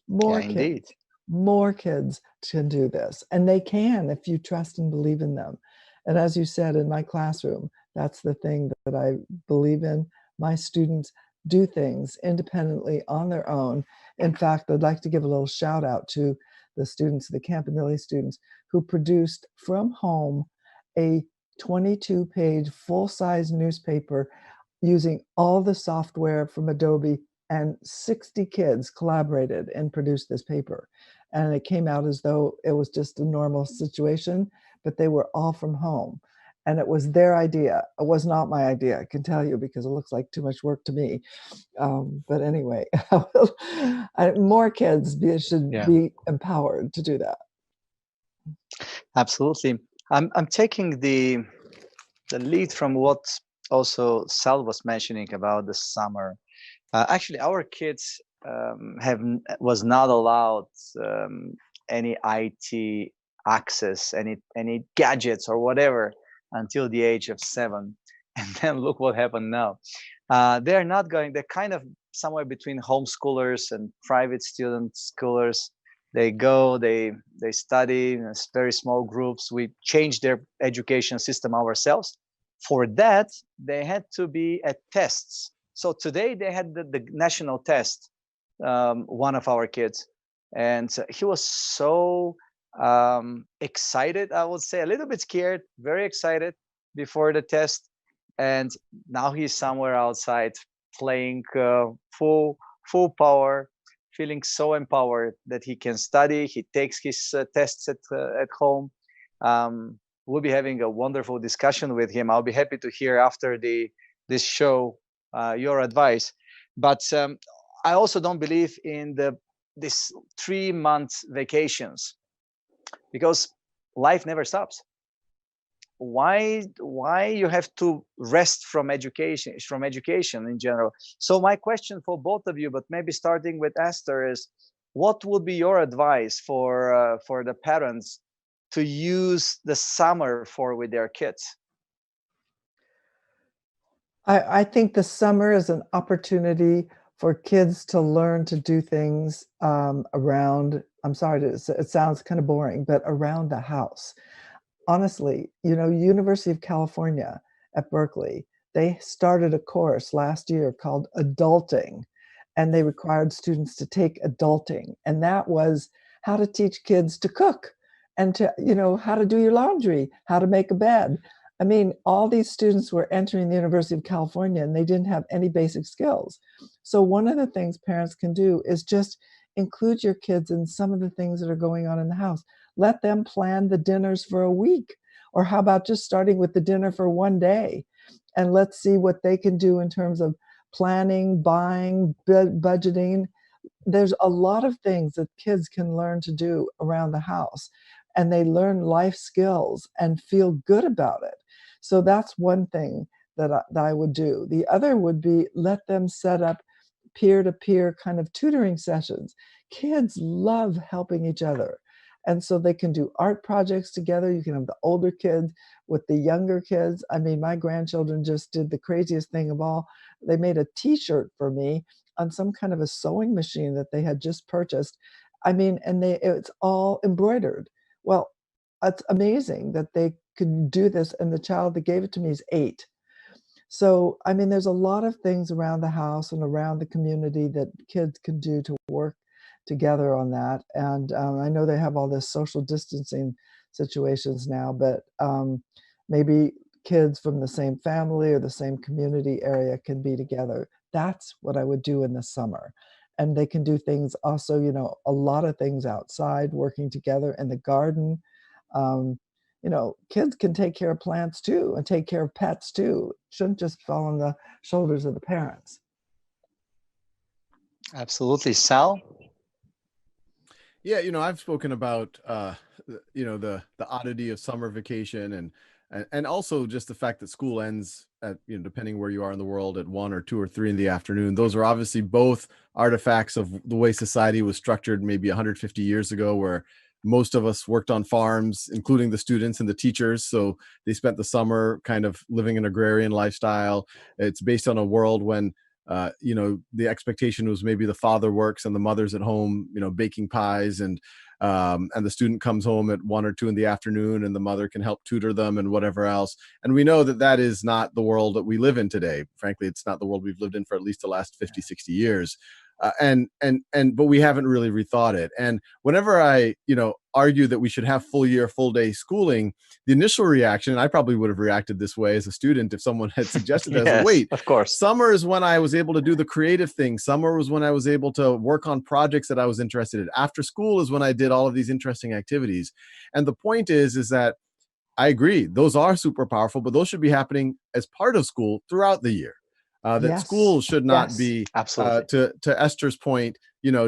more Yeah, indeed. kids, more kids to do this. And they can if you trust and believe in them. And as you said, in my classroom, that's the thing that I believe in. My students do things independently on their own. In fact, I'd like to give a little shout out to the students, the Campanile students, who produced from home a 22-page full-size newspaper using all the software from Adobe, and 60 kids collaborated and produced this paper. And it came out as though it was just a normal situation, but they were all from home. And it was their idea. It was not my idea, I can tell you, because it looks like too much work to me. But anyway, more kids should Yeah, be empowered to do that. absolutely. I'm taking the lead from what also Sal was mentioning about the summer. Actually, our kids was not allowed any IT access, any gadgets or whatever until the age of 7. And then look what happened now. They're not going. They're kind of somewhere between homeschoolers and private student schoolers. They go, they study in very small groups. We changed their education system ourselves. For that, they had to be at tests. So today they had the national test, one of our kids, and he was so excited, I would say, a little bit scared, very excited before the test. And now he's somewhere outside playing full power, feeling so empowered that he can study. He takes his tests at home. We'll be having a wonderful discussion with him. I'll be happy to hear after this show your advice. But I also don't believe in this 3-month vacations, because life never stops. Why you have to rest from education in general? So my question for both of you, but maybe starting with Esther, is what would be your advice for the parents to use the summer for with their kids? I think the summer is an opportunity for kids to learn to do things around, I'm sorry, it sounds kind of boring, but around the house. Honestly, University of California at Berkeley, they started a course last year called Adulting, and they required students to take Adulting. And that was how to teach kids to cook and to, how to do your laundry, how to make a bed. I mean, all these students were entering the University of California and they didn't have any basic skills. So one of the things parents can do is just include your kids in some of the things that are going on in the house. Let them plan the dinners for a week. Or how about just starting with the dinner for one day? And let's see what they can do in terms of planning, buying, budgeting. There's a lot of things that kids can learn to do around the house, and they learn life skills and feel good about it. So that's one thing that I would do. The other would be let them set up peer-to-peer kind of tutoring sessions. Kids love helping each other. And so they can do art projects together. You can have the older kids with the younger kids. I mean, my grandchildren just did the craziest thing of all. They made a t-shirt for me on some kind of a sewing machine that they had just purchased. I mean, and it's all embroidered. Well, it's amazing that they could do this. And the child that gave it to me is 8. So, I mean, there's a lot of things around the house and around the community that kids can do to work together on that. And I know they have all this social distancing situations now, but maybe kids from the same family or the same community area can be together. That's what I would do in the summer. And they can do things also, a lot of things outside, working together in the garden. Um, Kids can take care of plants too and take care of pets too. It shouldn't just fall on the shoulders of the parents. Absolutely. Sal? Yeah, I've spoken about the oddity of summer vacation and also just the fact that school ends at, depending where you are in the world, at 1 or 2 or 3 in the afternoon. Those are obviously both artifacts of the way society was structured maybe 150 years ago, where most of us worked on farms, including the students and the teachers. So they spent the summer kind of living an agrarian lifestyle. It's based on a world when the expectation was maybe the father works and the mother's at home, baking pies, and the student comes home at 1 or 2 in the afternoon, and the mother can help tutor them and whatever else. And we know that that is not the world that we live in today. Frankly, it's not the world we've lived in for at least the last 50, 60 years. But we haven't really rethought it. And whenever I, argue that we should have full year, full day schooling, the initial reaction, and I probably would have reacted this way as a student if someone had suggested that, Yes, wait, of course. summer is when I was able to do the creative things. Summer was when I was able to work on projects that I was interested in. After school is when I did all of these interesting activities. And the point is that I agree, those are super powerful, but those should be happening as part of school throughout the year. That Yes. school should not Yes. be, Absolutely. to Esther's point,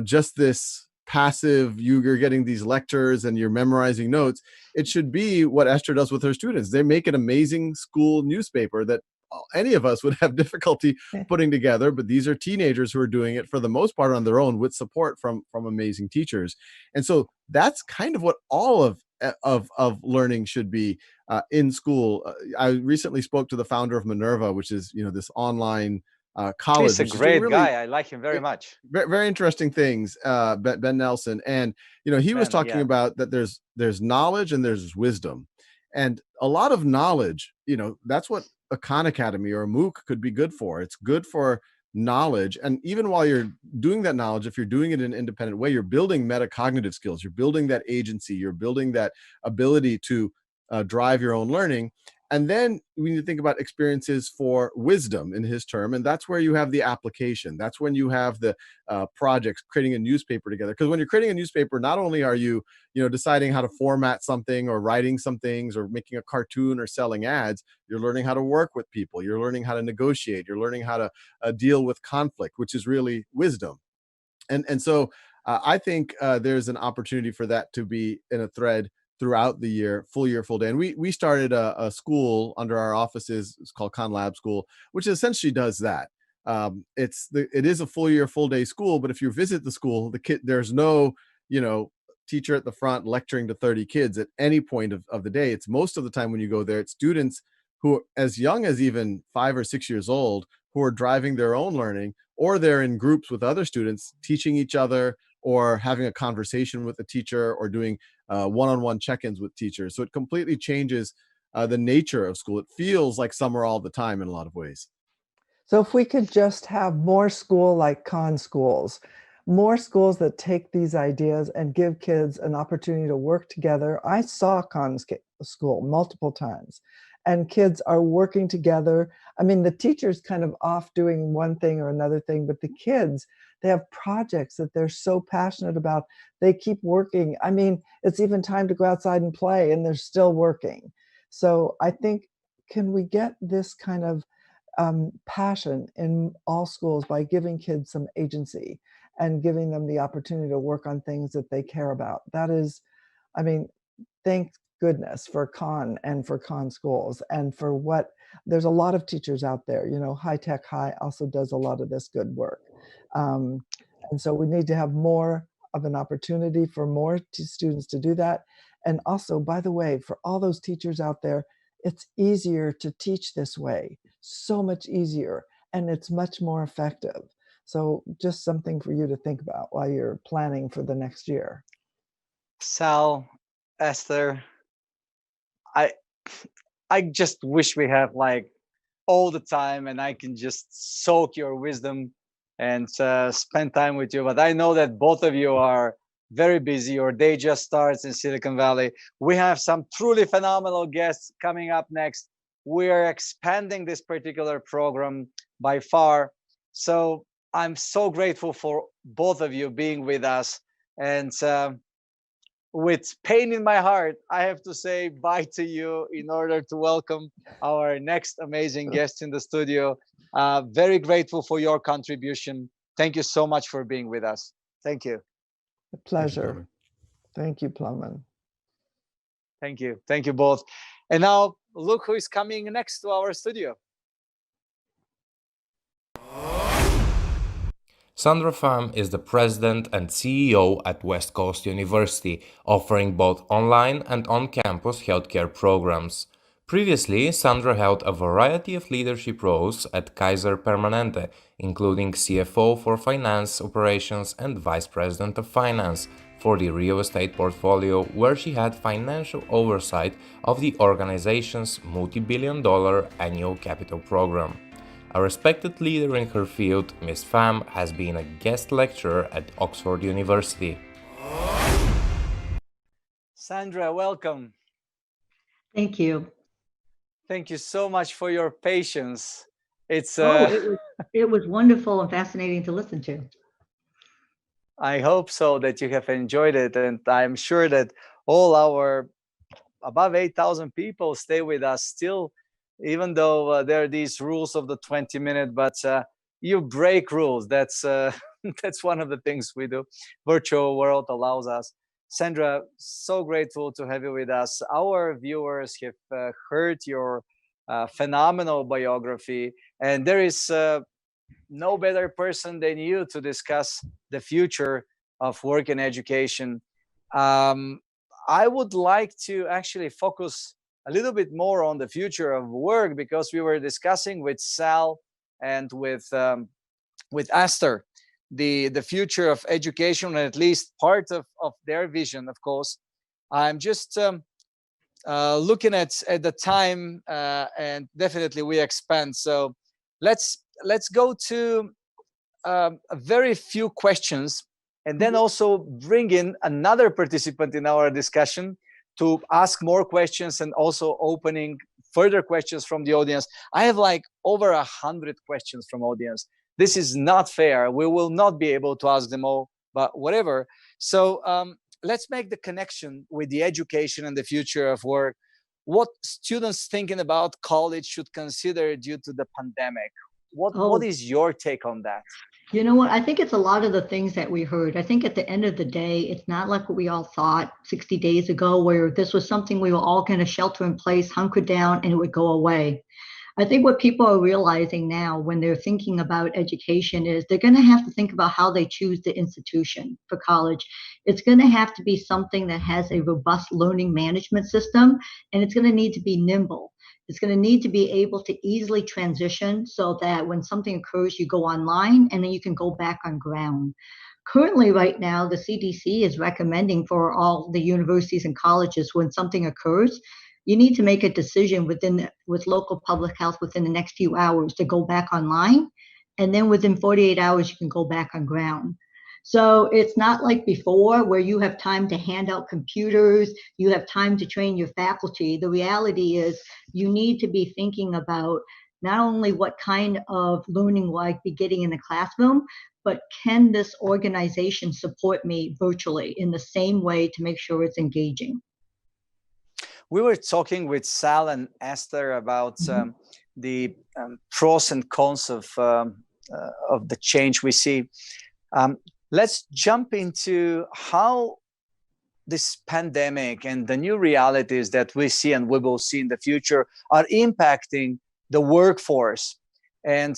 just this passive, you're getting these lectures and you're memorizing notes. It should be what Esther does with her students. They make an amazing school newspaper that any of us would have difficulty putting together, but these are teenagers who are doing it for the most part on their own with support from amazing teachers. And so that's kind of what all of learning should be in school. I recently spoke to the founder of Minerva, which is this online college. He's a great guy. I like him very much. Very, very interesting things, Ben Nelson. And he was talking about that there's knowledge and there's wisdom, and a lot of knowledge, that's what a Khan Academy or a MOOC could be good for. It's good for knowledge, and even while you're doing that knowledge, if you're doing it in an independent way, you're building metacognitive skills, you're building that agency, you're building that ability to drive your own learning. And then we need to think about experiences for wisdom in his term. And that's where you have the application. That's when you have the projects, creating a newspaper together. Because when you're creating a newspaper, not only are you, deciding how to format something or writing some things or making a cartoon or selling ads, you're learning how to work with people. You're learning how to negotiate. You're learning how to deal with conflict, which is really wisdom. And so I think there's an opportunity for that to be in a thread throughout the year, full year, full day. And we started a school under our offices. It's called Khan Lab School, which essentially does that. It is a full year, full day school, but if you visit the school, there's no, teacher at the front lecturing to 30 kids at any point of the day. It's most of the time when you go there, it's students who are as young as even 5 or 6 years old who are driving their own learning, or they're in groups with other students teaching each other or having a conversation with a teacher or doing one-on-one check-ins with teachers. So it completely changes the nature of school. It feels like summer all the time in a lot of ways. So if we could just have more school like Khan schools, more schools that take these ideas and give kids an opportunity to work together. I saw Khan school multiple times, and kids are working together. I mean, the teacher's kind of off doing one thing or another thing, but the kids, they have projects that they're so passionate about. They keep working. I mean, it's even time to go outside and play, and they're still working. So I think, can we get this kind of passion in all schools by giving kids some agency and giving them the opportunity to work on things that they care about? That is, I mean, thank goodness for Khan and for Khan schools and for what, there's a lot of teachers out there, High Tech High also does a lot of this good work. And so we need to have more of an opportunity for more students to do that. And also, by the way, for all those teachers out there, it's easier to teach this way, so much easier, and it's much more effective. So just something for you to think about while you're planning for the next year. Sal, Esther, I just wish we have like all the time and I can just soak your wisdom and spend time with you. But I know that both of you are very busy or day just starts in Silicon Valley. We have some truly phenomenal guests coming up next. We are expanding this particular program by far. So I'm so grateful for both of you being with us. And with pain in my heart, I have to say bye to you in order to welcome our next amazing guest in the studio. Very grateful for your contribution. Thank you so much for being with us. Thank you. A pleasure. Thank you, Plamen. Thank you. Thank you both. And now look who is coming next to our studio. Sandra Pham is the president and CEO at West Coast University, offering both online and on-campus healthcare programs. Previously, Sandra held a variety of leadership roles at Kaiser Permanente, including CFO for Finance Operations and Vice President of Finance for the real estate portfolio, where she had financial oversight of the organization's multi-billion-dollar annual capital program. A respected leader in her field, Ms. Pham has been a guest lecturer at Oxford University. Sandra, welcome. Thank you. Thank you so much for your patience. It's it was wonderful and fascinating to listen to. I hope so that you have enjoyed it, and I'm sure that all our above 8,000 people stay with us still, even though there are these rules of the 20-minute, but you break rules. That's that's one of the things we do. Virtual world allows us. Sandra, so grateful to have you with us. Our viewers have heard your phenomenal biography, and there is no better person than you to discuss the future of work and education. I would like to actually focus a little bit more on the future of work, because we were discussing with Sal and with Esther the future of education, and at least part of their vision, of course. I'm just looking at the time, and definitely we expand. So let's go to a very few questions, and then also bring in another participant in our discussion to ask more questions, and also opening further questions from the audience. I have like over 100 questions from audience. This is not fair. We will not be able to ask them all, but whatever. So let's make the connection with the education and the future of work. What students thinking about college should consider due to the pandemic? What is your take on that? You know what? I think it's a lot of the things that we heard. I think at the end of the day, it's not like what we all thought 60 days ago, where this was something we were all going to shelter in place, hunker down, and it would go away. I think what people are realizing now when they're thinking about education is they're going to have to think about how they choose the institution for college. It's going to have to be something that has a robust learning management system, and it's going to need to be nimble. It's going to need to be able to easily transition so that when something occurs, you go online and then you can go back on ground. Currently, right now, the CDC is recommending for all the universities and colleges, when something occurs, you need to make a decision with local public health within the next few hours to go back online. And then within 48 hours, you can go back on ground. So it's not like before where you have time to hand out computers, you have time to train your faculty. The reality is you need to be thinking about not only what kind of learning will I be getting in the classroom, but can this organization support me virtually in the same way to make sure it's engaging? We were talking with Sal and Esther about the pros and cons of the change we see. Let's jump into how this pandemic and the new realities that we see and we will see in the future are impacting the workforce, and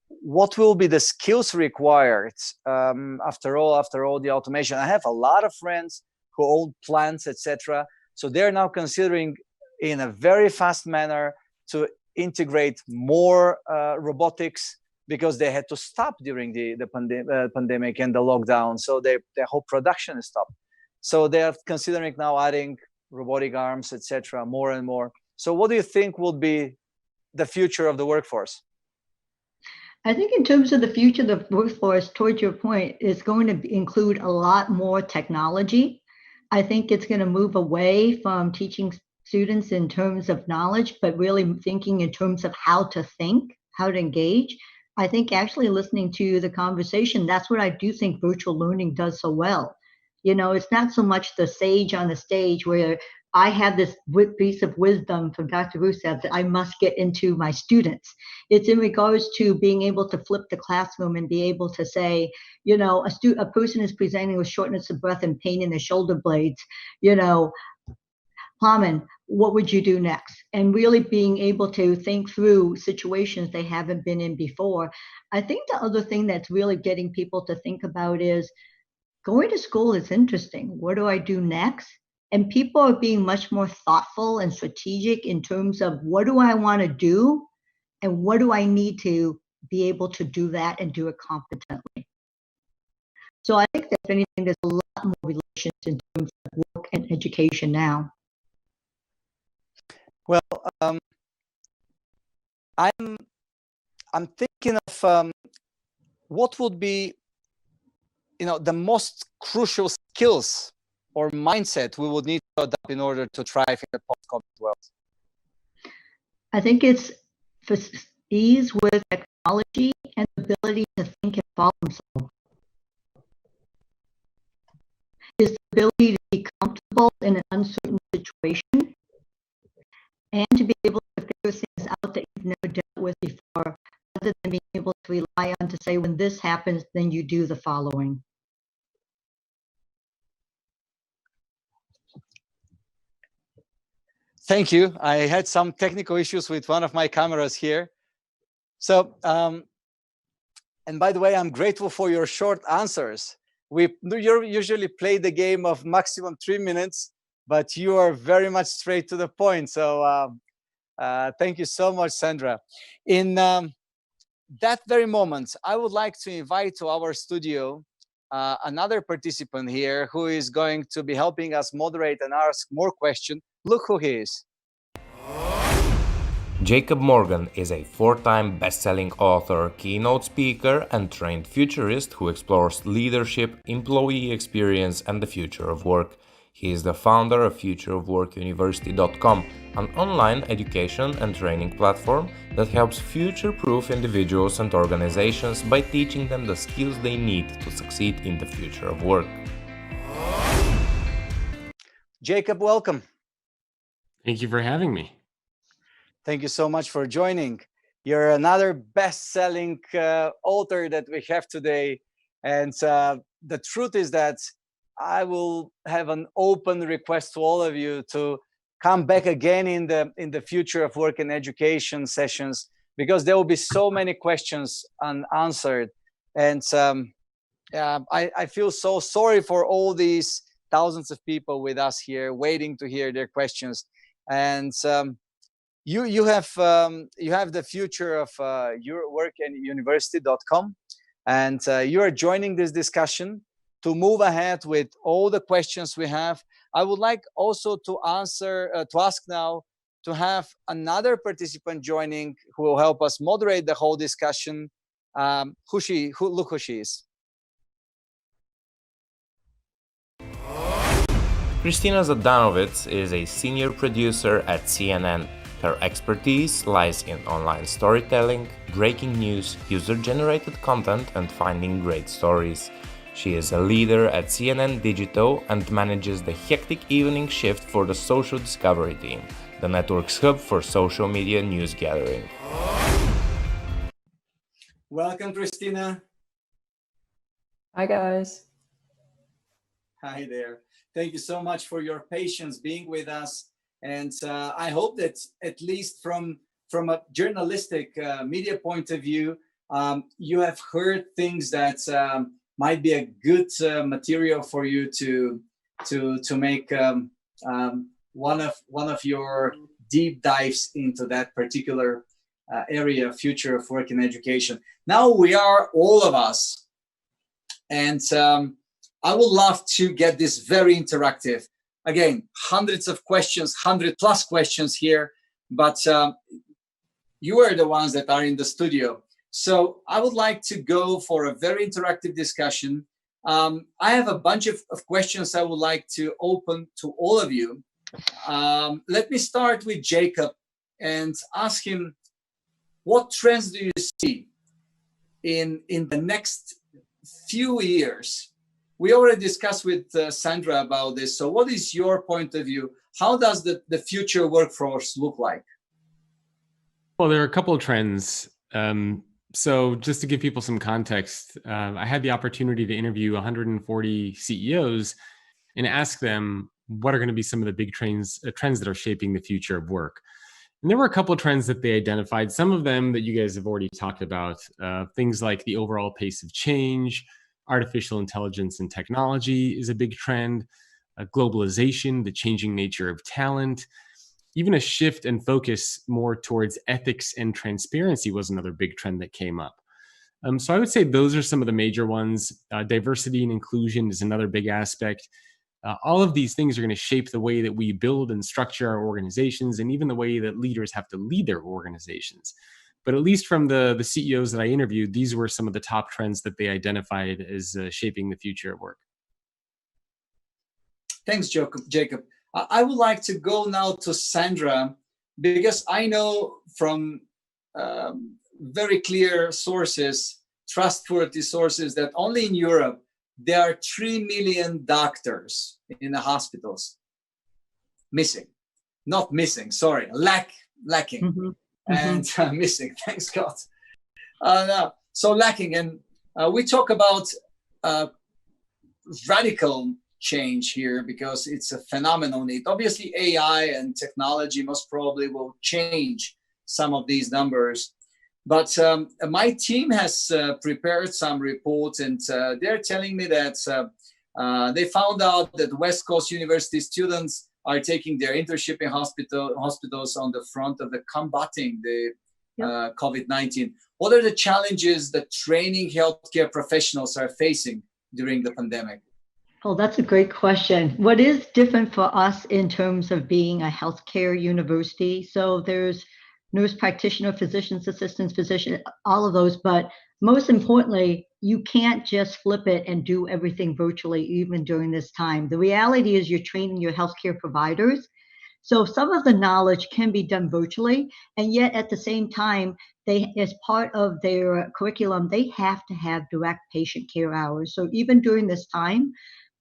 what will be the skills required after all the automation. I have a lot of friends who own plants, etc. So they're now considering in a very fast manner to integrate more robotics, because they had to stop during the pandemic and the lockdown. So their whole production is stopped. So they're considering now adding robotic arms, etc., more and more. So what do you think will be the future of the workforce? I think in terms of the future of the workforce, towards your point, is going to include a lot more technology. I think it's going to move away from teaching students in terms of knowledge, but really thinking in terms of how to think, how to engage. I think actually listening to the conversation, that's what I do think virtual learning does so well. You know, it's not so much the sage on the stage where I have this piece of wisdom from Dr. Russev that I must get into my students. It's in regards to being able to flip the classroom and be able to say, you know, a person is presenting with shortness of breath and pain in the shoulder blades, you know, Plamen, what would you do next? And really being able to think through situations they haven't been in before. I think the other thing that's really getting people to think about is going to school is interesting. What do I do next? And people are being much more thoughtful and strategic in terms of what do I want to do and what do I need to be able to do that and do it competently. So I think that if anything, there's a lot more relations in terms of work and education now. Well, I'm thinking of what would be, you know, the most crucial skills or mindset we would need to adopt in order to thrive in the post-COVID world. I think it's for ease with technology and ability to think and problem solve. Is the ability to be comfortable in an uncertain situation and to be able to figure things out that you've never dealt with before, rather than being able to rely on to say, when this happens, then you do the following. Thank you. I had some technical issues with one of my cameras here. So, and by the way, I'm grateful for your short answers. We usually play the game of maximum 3 minutes, but you are very much straight to the point. So thank you so much, Sandra. In that very moment, I would like to invite to our studio another participant here who is going to be helping us moderate and ask more questions. Look who he is. Jacob Morgan is a 4-time best-selling author, keynote speaker, and trained futurist who explores leadership, employee experience, and the future of work. He is the founder of futureofworkuniversity.com, an online education and training platform that helps future-proof individuals and organizations by teaching them the skills they need to succeed in the future of work. Jacob, welcome. Thank you for having me. Thank you so much for joining. You're another best-selling author that we have today. And the truth is that I will have an open request to all of you to come back again in the future of work and education sessions, because there will be so many questions unanswered. And I feel so sorry for all these thousands of people with us here waiting to hear their questions. And you have the future of your work and university.com, and you are joining this discussion to move ahead with all the questions we have. I would like also to ask now to have another participant joining who will help us moderate the whole discussion. Look who she is. Christina Zdanowicz is a senior producer at CNN. Her expertise lies in online storytelling, breaking news, user-generated content, and finding great stories. She is a leader at CNN Digital and manages the hectic evening shift for the Social Discovery team, the network's hub for social media news gathering. Welcome, Christina. Hi, guys. Hi there. Thank you so much for your patience being with us. And I hope that at least from a journalistic media point of view, you have heard things that might be a good material for you to make one of your deep dives into that particular area, future of work and education. Now we are all of us, and I would love to get this very interactive. Again, hundreds of questions, 100+ questions here, but you are the ones that are in the studio. So I would like to go for a very interactive discussion. I have a bunch of questions I would like to open to all of you. Let me start with Jacob and ask him, what trends do you see in the next few years? We already discussed with Sandra about this. So what is your point of view? How does the future workforce look like? Well, there are a couple of trends. So just to give people some context, I had the opportunity to interview 140 CEOs and ask them what are going to be some of the big trends that are shaping the future of work. And there were a couple of trends that they identified, some of them that you guys have already talked about, things like the overall pace of change, artificial intelligence and technology is a big trend, globalization, the changing nature of talent, even a shift and focus more towards ethics and transparency was another big trend that came up. So I would say those are some of the major ones. Diversity and inclusion is another big aspect. All of these things are going to shape the way that we build and structure our organizations, and even the way that leaders have to lead their organizations. But at least from the CEOs that I interviewed, these were some of the top trends that they identified as shaping the future of work. Thanks, Jacob. I would like to go now to Sandra, because I know from very clear sources, trustworthy sources, that only in Europe, there are 3 million doctors in the hospitals missing. Not missing, sorry, lacking. Mm-hmm. And missing, thanks God. No, so lacking. And we talk about radical change here because it's a phenomenon. Obviously, AI and technology most probably will change some of these numbers. But my team has prepared some reports, and they're telling me that they found out that West Coast University students are taking their internship in hospitals on the front of the combating the COVID-19. What are the challenges that training healthcare professionals are facing during the pandemic? Oh, that's a great question. What is different for us in terms of being a healthcare university? So there's nurse practitioner, physician's assistants, physician, all of those. But most importantly, you can't just flip it and do everything virtually, even during this time. The reality is you're training your healthcare providers. So some of the knowledge can be done virtually, and yet at the same time, they, as part of their curriculum, they have to have direct patient care hours. So even during this time,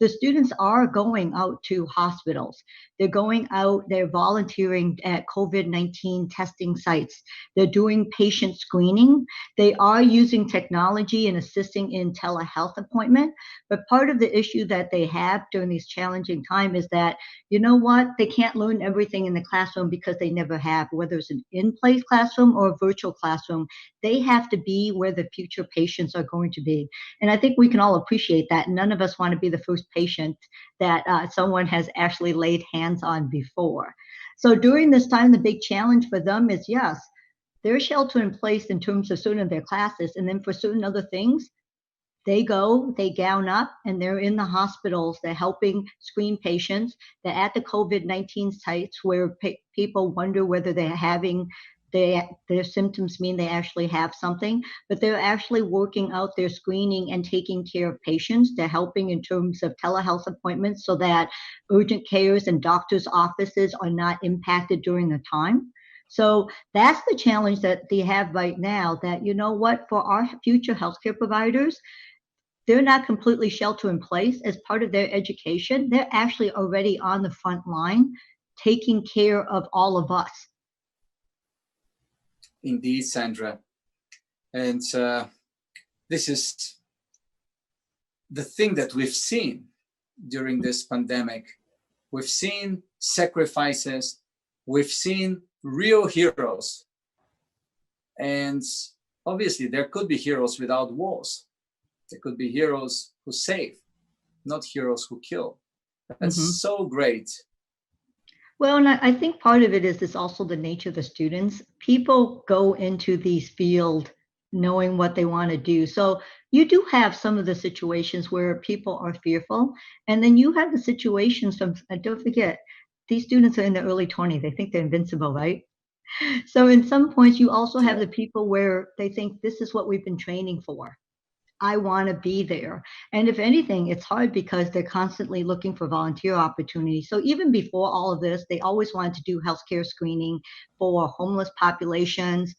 the students are going out to hospitals. They're going out, they're volunteering at COVID-19 testing sites. They're doing patient screening. They are using technology and assisting in telehealth appointment. But part of the issue that they have during these challenging times is that, you know what, they can't learn everything in the classroom because they never have, whether it's an in-place classroom or a virtual classroom. They have to be where the future patients are going to be. And I think we can all appreciate that. None of us want to be the first patient that someone has actually laid hands on before. So during this time, the big challenge for them is, yes, they're shelter in place in terms of certain of their classes. And then for certain other things, they go, they gown up, and they're in the hospitals. They're helping screen patients. They're at the COVID-19 sites where people wonder whether they're having their symptoms mean they actually have something, but they're actually working out their screening and taking care of patients. They're helping in terms of telehealth appointments so that urgent cares and doctors' offices are not impacted during the time. So that's the challenge that they have right now, that, you know what, for our future healthcare providers, they're not completely shelter in place as part of their education. They're actually already on the front line taking care of all of us. Indeed, Sandra. And this is the thing that we've seen during this pandemic. We've seen sacrifices. We've seen real heroes. And obviously, there could be heroes without wars. There could be heroes who save, not heroes who kill. That's so great. Well, and I think part of it is also the nature of the students. People go into these fields knowing what they want to do. So you do have some of the situations where people are fearful. And then you have the situations from, don't forget, these students are in their early 20s. They think they're invincible, right? So in some points, you also have the people where they think this is what we've been training for. I want to be there. And if anything, it's hard because they're constantly looking for volunteer opportunities. So even before all of this, they always wanted to do healthcare screening for homeless populations,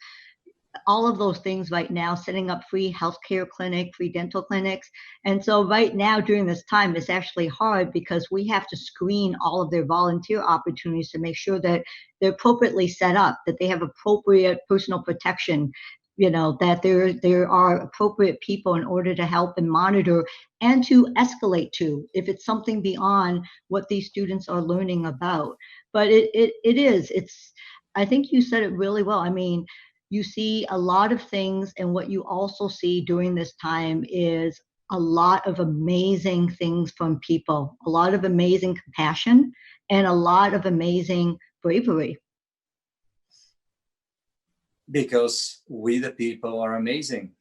all of those things right now, setting up free healthcare clinic, free dental clinics. And so right now during this time, it's actually hard because we have to screen all of their volunteer opportunities to make sure that they're appropriately set up, that they have appropriate personal protection, that there are appropriate people in order to help and monitor and to escalate to if it's something beyond what these students are learning about. But it's, I think you said it really well. I mean, you see a lot of things, and what you also see during this time is a lot of amazing things from people, a lot of amazing compassion, and a lot of amazing bravery. Because we, the people, are amazing.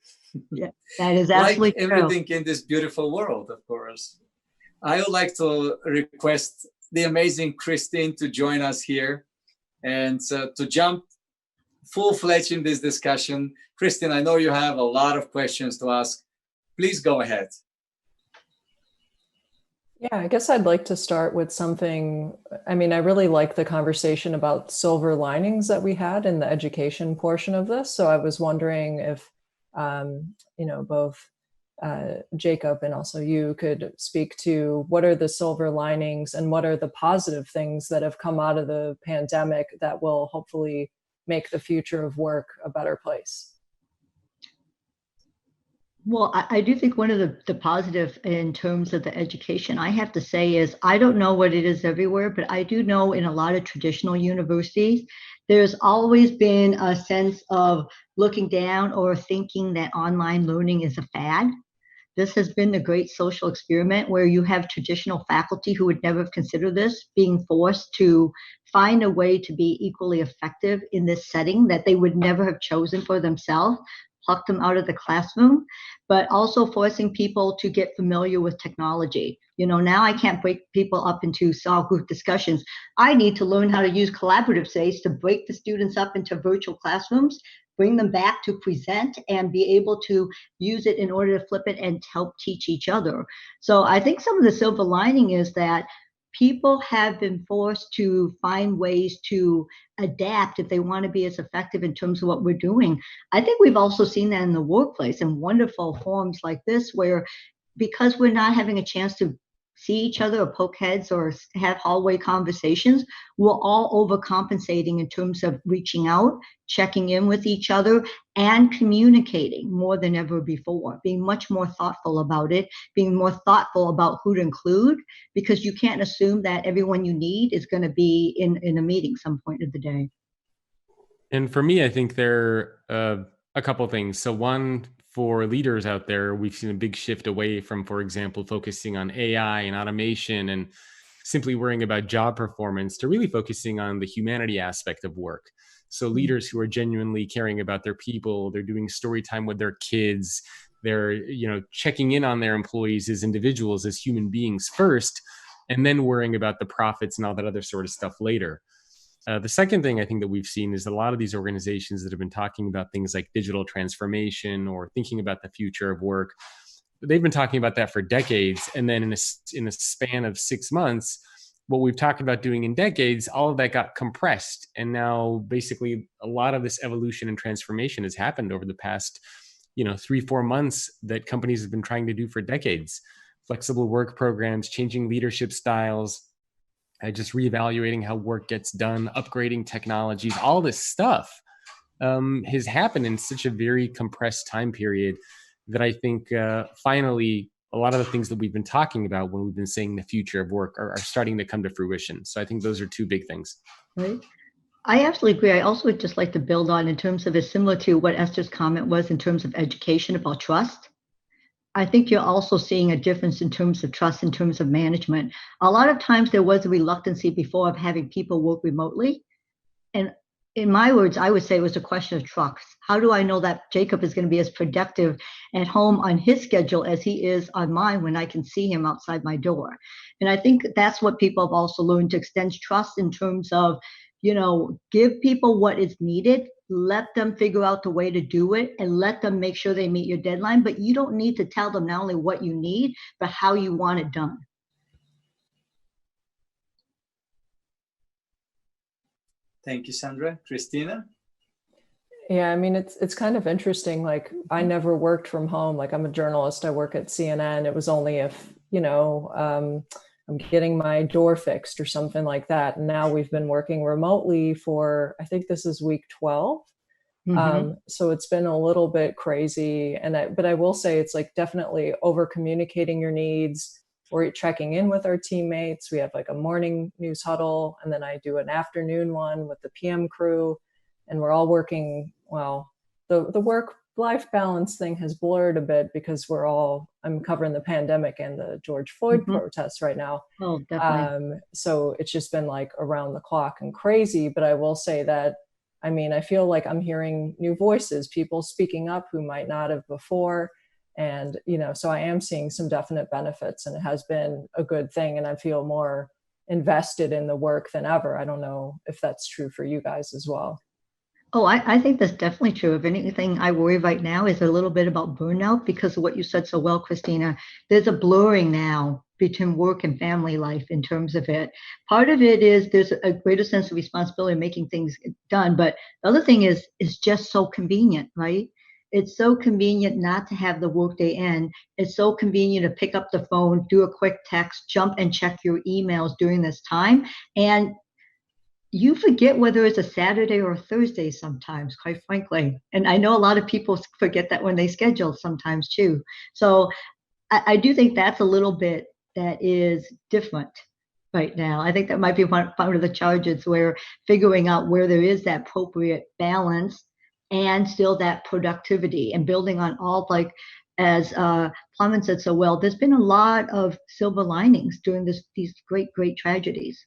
Yeah, that is absolutely like everything in this beautiful world, of course. I would like to request the amazing Christine to join us here and to jump full-fledged in this discussion. Christine, I know you have a lot of questions to ask. Please go ahead. Yeah, I guess I'd like to start with something. I mean, I really like the conversation about silver linings that we had in the education portion of this. So I was wondering if, both Jacob and also you could speak to what are the silver linings and what are the positive things that have come out of the pandemic that will hopefully make the future of work a better place. Well, I do think one of the positive in terms of the education, I have to say is, I don't know what it is everywhere, but I do know in a lot of traditional universities, there's always been a sense of looking down or thinking that online learning is a fad. This has been the great social experiment where you have traditional faculty who would never have considered this being forced to find a way to be equally effective in this setting that they would never have chosen for themselves, pluck them out of the classroom, but also forcing people to get familiar with technology. Now I can't break people up into small group discussions. I need to learn how to use collaborative space to break the students up into virtual classrooms, bring them back to present and be able to use it in order to flip it and help teach each other. So I think some of the silver lining is that people have been forced to find ways to adapt if they want to be as effective in terms of what we're doing. I think we've also seen that in the workplace in wonderful forums like this, where because we're not having a chance to see each other or poke heads or have hallway conversations, we're all overcompensating in terms of reaching out, checking in with each other, and communicating more than ever before, being much more thoughtful about it, being more thoughtful about who to include, because you can't assume that everyone you need is going to be in a meeting some point of the day. And for me, I think there are a couple of things. So one, for leaders out there, we've seen a big shift away from, for example, focusing on AI and automation and simply worrying about job performance to really focusing on the humanity aspect of work. So leaders who are genuinely caring about their people, they're doing story time with their kids, they're checking in on their employees as individuals, as human beings first, and then worrying about the profits and all that other sort of stuff later. The second thing I think that we've seen is a lot of these organizations that have been talking about things like digital transformation or thinking about the future of work, they've been talking about that for decades. And then in a span of 6 months, what we've talked about doing in decades, all of that got compressed. And now basically a lot of this evolution and transformation has happened over the past 3-4 months that companies have been trying to do for decades. Flexible work programs, changing leadership styles, just reevaluating how work gets done, upgrading technologies, all this stuff has happened in such a very compressed time period that I think finally a lot of the things that we've been talking about when we've been saying the future of work are starting to come to fruition. So I think those are two big things. Right. I absolutely agree. I also would just like to build on in terms of, it's similar to what Esther's comment was in terms of education about trust. I think you're also seeing a difference in terms of trust, in terms of management. A lot of times there was a reluctancy before of having people work remotely. And in my words, I would say it was a question of trust. How do I know that Jacob is going to be as productive at home on his schedule as he is on mine when I can see him outside my door? And I think that's what people have also learned, to extend trust in terms of, Give people what is needed, let them figure out the way to do it, and let them make sure they meet your deadline. But you don't need to tell them not only what you need, but how you want it done. Thank you, Sandra. Christina? Yeah, I mean, it's kind of interesting. Like, I never worked from home. Like, I'm a journalist. I work at CNN. It was only if, I'm getting my door fixed or something like that. And now we've been working remotely for, I think this is week 12. So it's been a little bit crazy. But I will say it's like definitely over communicating your needs. We're checking in with our teammates. We have like a morning news huddle, and then I do an afternoon one with the PM crew. And we're all working, well, the work-life balance thing has blurred a bit because I'm covering the pandemic and the George Floyd protests right now. Oh, definitely. So it's just been like around the clock and crazy. But I will say that, I mean, I feel like I'm hearing new voices, people speaking up who might not have before. And, so I am seeing some definite benefits, and it has been a good thing. And I feel more invested in the work than ever. I don't know if that's true for you guys as well. Oh, I think that's definitely true. If anything, I worry right now is a little bit about burnout because of what you said so well, Christina. There's a blurring now between work and family life in terms of it. Part of it is there's a greater sense of responsibility in making things done. But the other thing is just so convenient, right? It's so convenient not to have the workday end. It's so convenient to pick up the phone, do a quick text, jump and check your emails during this time. And you forget whether it's a Saturday or a Thursday sometimes, quite frankly. And I know a lot of people forget that when they schedule sometimes too. So I do think that's a little bit that is different right now. I think that might be one of the challenges where figuring out where there is that appropriate balance and still that productivity and building on all, like as Plamen said so well, there's been a lot of silver linings during these great, great tragedies.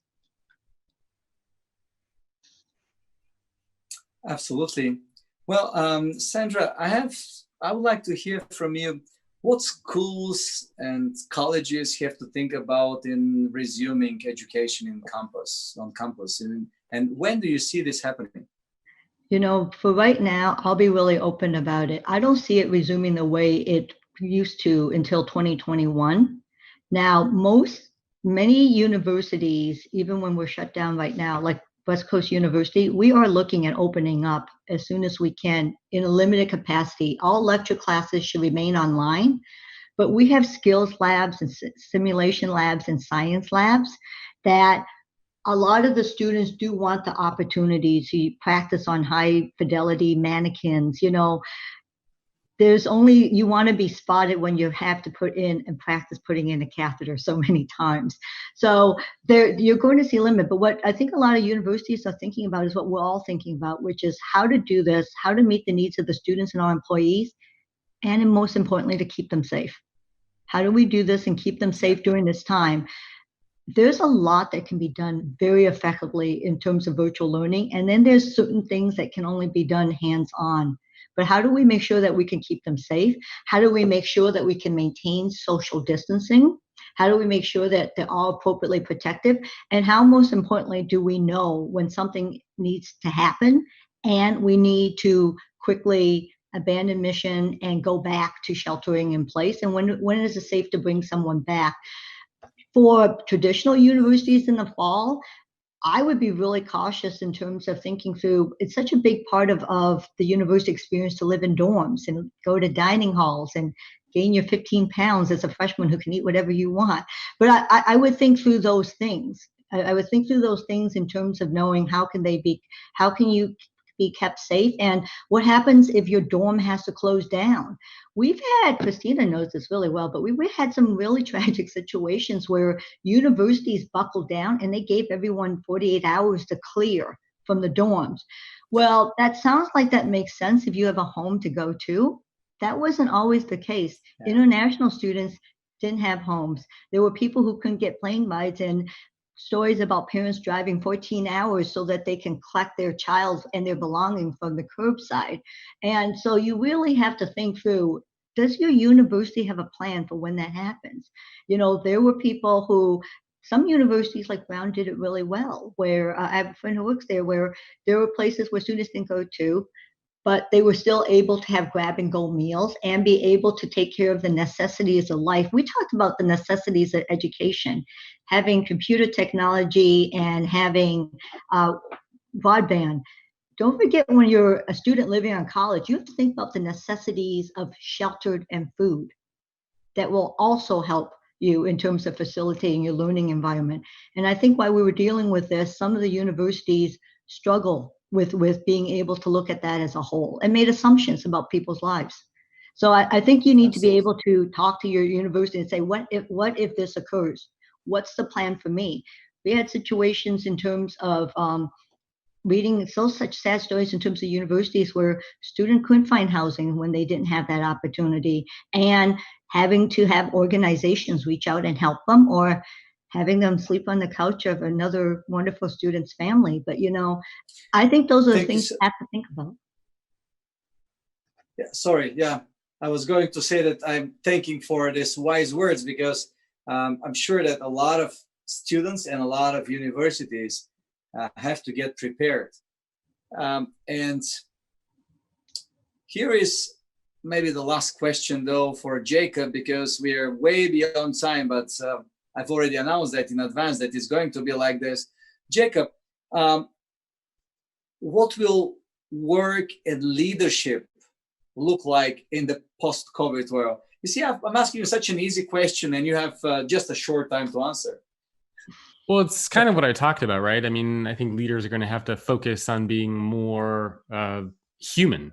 Absolutely. Well, Sandra, I would like to hear from you. What schools and colleges you have to think about in resuming education on campus, and when do you see this happening? For right now, I'll be really open about it. I don't see it resuming the way it used to until 2021. Now, many universities, even when we're shut down right now, like West Coast University, we are looking at opening up as soon as we can in a limited capacity. All lecture classes should remain online, but we have skills labs and simulation labs and science labs that a lot of the students do want the opportunity to practice on high fidelity mannequins. You want to be spotted when you have to put in and practice putting in a catheter so many times. So you're going to see a limit. But what I think a lot of universities are thinking about is what we're all thinking about, which is how to do this, how to meet the needs of the students and our employees, and most importantly, to keep them safe. How do we do this and keep them safe during this time? There's a lot that can be done very effectively in terms of virtual learning. And then there's certain things that can only be done hands-on. But how do we make sure that we can keep them safe? How do we make sure that we can maintain social distancing? How do we make sure that they're all appropriately protective? And how, most importantly, do we know when something needs to happen and we need to quickly abandon mission and go back to sheltering in place? And when is it safe to bring someone back? For traditional universities in the fall, I would be really cautious in terms of thinking through, it's such a big part of the university experience to live in dorms and go to dining halls and gain your 15 pounds as a freshman who can eat whatever you want. But I would think through those things. I would think through those things in terms of knowing how can you be kept safe, and what happens if your dorm has to close down. We've had, Christina knows this really well, but we had some really tragic situations where universities buckled down and they gave everyone 48 hours to clear from the dorms. Well, that sounds like that makes sense if you have a home to go to. That wasn't always the case. Yeah. International students didn't have homes. There were people who couldn't get plane rides, and stories about parents driving 14 hours so that they can collect their child and their belongings from the curbside. And so you really have to think through, does your university have a plan for when that happens? There were people who some universities like Brown did it really well, where I have a friend who works there, where there were places where students didn't go to, but they were still able to have grab and go meals and be able to take care of the necessities of life. We talked about the necessities of education, having computer technology and having broadband. Don't forget, when you're a student living on college, you have to think about the necessities of shelter and food that will also help you in terms of facilitating your learning environment. And I think while we were dealing with this, some of the universities struggle with being able to look at that as a whole and made assumptions about people's lives. So I think you need to be able to talk to your university and say, what if this occurs? What's the plan for me? We had situations in terms of reading such sad stories in terms of universities where students couldn't find housing when they didn't have that opportunity, and having to have organizations reach out and help them, or having them sleep on the couch of another wonderful student's family. But, I think those are the things you have to think about. Yeah, sorry. Yeah, I was going to say that I'm thanking for these wise words, because I'm sure that a lot of students and a lot of universities have to get prepared. And here is maybe the last question, though, for Jacob, because we are way beyond time, but I've already announced that in advance that it's going to be like this. Jacob, what will work and leadership look like in the post-COVID world? You see, I'm asking you such an easy question, and you have just a short time to answer. Well, it's kind of what I talked about, right? I mean, I think leaders are going to have to focus on being more human,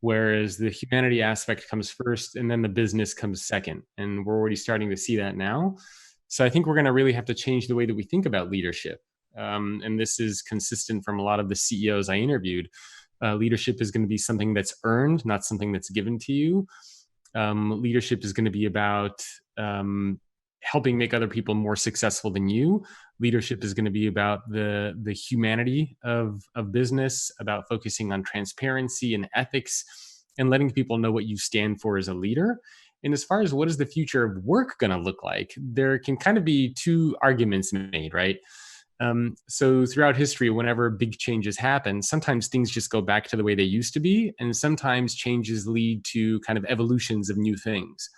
whereas the humanity aspect comes first and then the business comes second. And we're already starting to see that now. So I think we're going to really have to change the way that we think about leadership. And this is consistent from a lot of the CEOs I interviewed. Leadership is going to be something that's earned, not something that's given to you. Leadership is going to be about helping make other people more successful than you. Leadership is going to be about the humanity of business, about focusing on transparency and ethics, and letting people know what you stand for as a leader. And as far as what is the future of work going to look like, there can kind of be two arguments made, right? So throughout history, whenever big changes happen, sometimes things just go back to the way they used to be, and sometimes changes lead to kind of evolutions of new things.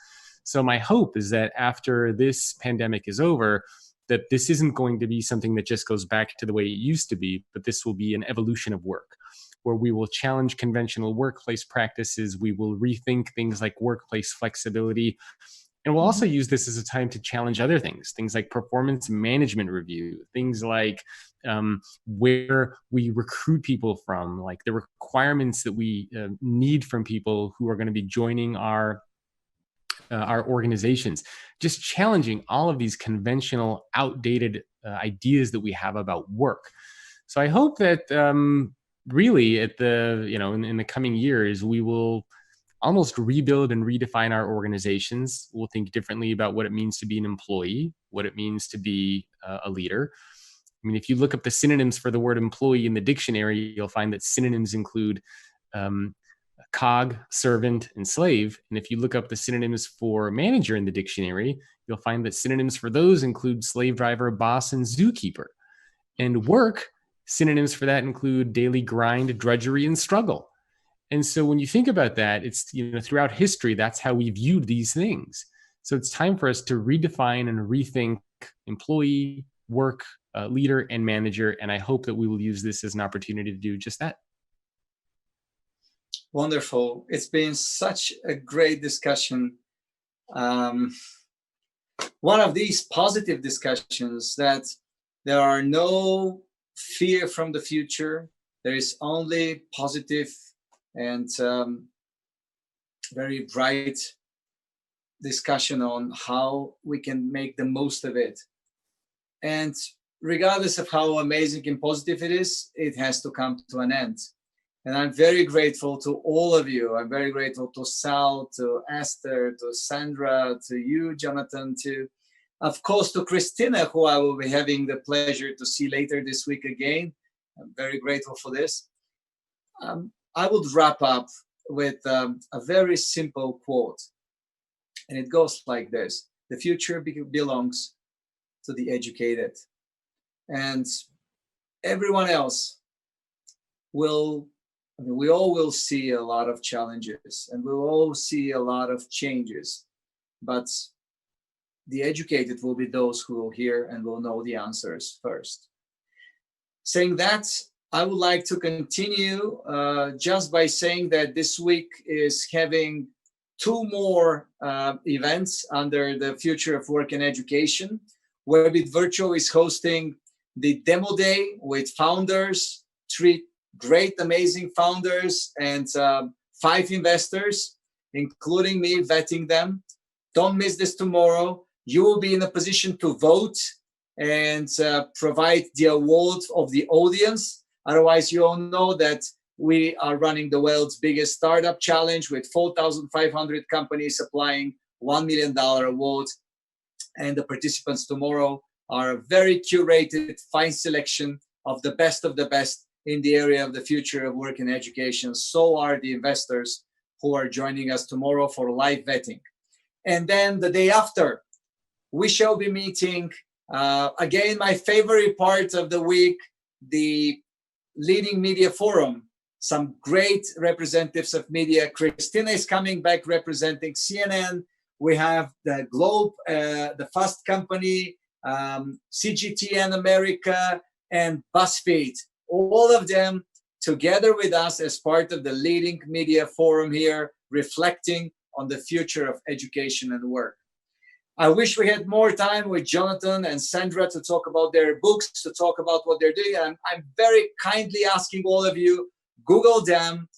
So my hope is that after this pandemic is over, that this isn't going to be something that just goes back to the way it used to be, but this will be an evolution of work, where we will challenge conventional workplace practices. We will rethink things like workplace flexibility. And we'll also use this as a time to challenge other things like performance management review, things like where we recruit people from, like the requirements that we need from people who are going to be joining our organizations, just challenging all of these conventional, outdated ideas that we have about work. So I hope that really at the, in the coming years, we will almost rebuild and redefine our organizations. We'll think differently about what it means to be an employee, what it means to be a leader. I mean, if you look up the synonyms for the word employee in the dictionary, you'll find that synonyms include cog, servant, and slave. And if you look up the synonyms for manager in the dictionary, you'll find that synonyms for those include slave driver, boss, and zookeeper. And work, synonyms for that include daily grind, drudgery, and struggle. And so when you think about that, it's, throughout history, that's how we viewed these things. So it's time for us to redefine and rethink employee, work, leader, and manager. And I hope that we will use this as an opportunity to do just that. Wonderful. It's been such a great discussion. One of these positive discussions that there are no fear from the future. There is only positive and very bright discussion on how we can make the most of it. And regardless of how amazing and positive it is, it has to come to an end. And I'm very grateful to all of you. I'm very grateful to Sal, to Esther, to Sandra, to you, Jonathan, to, of course, to Christina, who I will be having the pleasure to see later this week again. I'm very grateful for this. I would wrap up with a very simple quote. And it goes like this: the future belongs to the educated. And everyone else will, we all will see a lot of challenges and we'll all see a lot of changes, but the educated will be those who will hear and will know the answers first. Saying that, I would like to continue just by saying that this week is having two more events under the Future of Work and Education. WEBIT Virtual is hosting the demo day with founders, 3 great, amazing founders and 5 investors, including me, vetting them. Don't miss this tomorrow. You will be in a position to vote and provide the award of the audience. Otherwise, you all know that we are running the world's biggest startup challenge with 4,500 companies applying $1 million award. And the participants tomorrow are a very curated, fine selection of the best in the area of the future of work and education. So are the investors who are joining us tomorrow for live vetting. And then the day after, we shall be meeting, again, my favorite part of the week, the Leading Media Forum. Some great representatives of media. Christina is coming back representing CNN. We have the Globe, the Fast Company, CGTN America, and BuzzFeed. All of them together with us as part of the Leading Media Forum here, reflecting on the future of education and work. I wish we had more time with Jonathan and Sandra to talk about their books, to talk about what they're doing. And I'm very kindly asking all of you, Google them,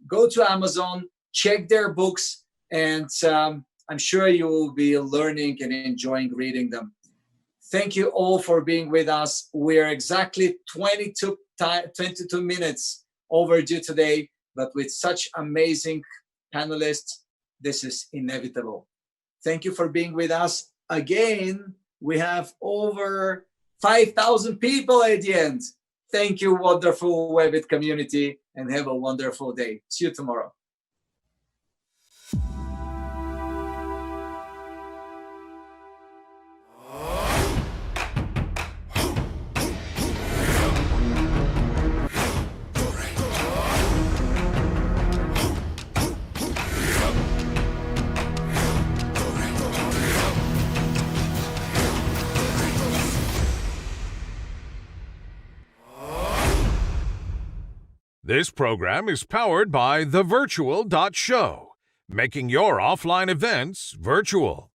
go to Amazon, check their books, and I'm sure you will be learning and enjoying reading them. Thank you all for being with us. We're exactly 22 minutes overdue today, but with such amazing panelists, this is inevitable. Thank you for being with us. Again, we have over 5,000 people at the end. Thank you, wonderful WEBIT community, and have a wonderful day. See you tomorrow. This program is powered by the Virtual.Show, making your offline events virtual.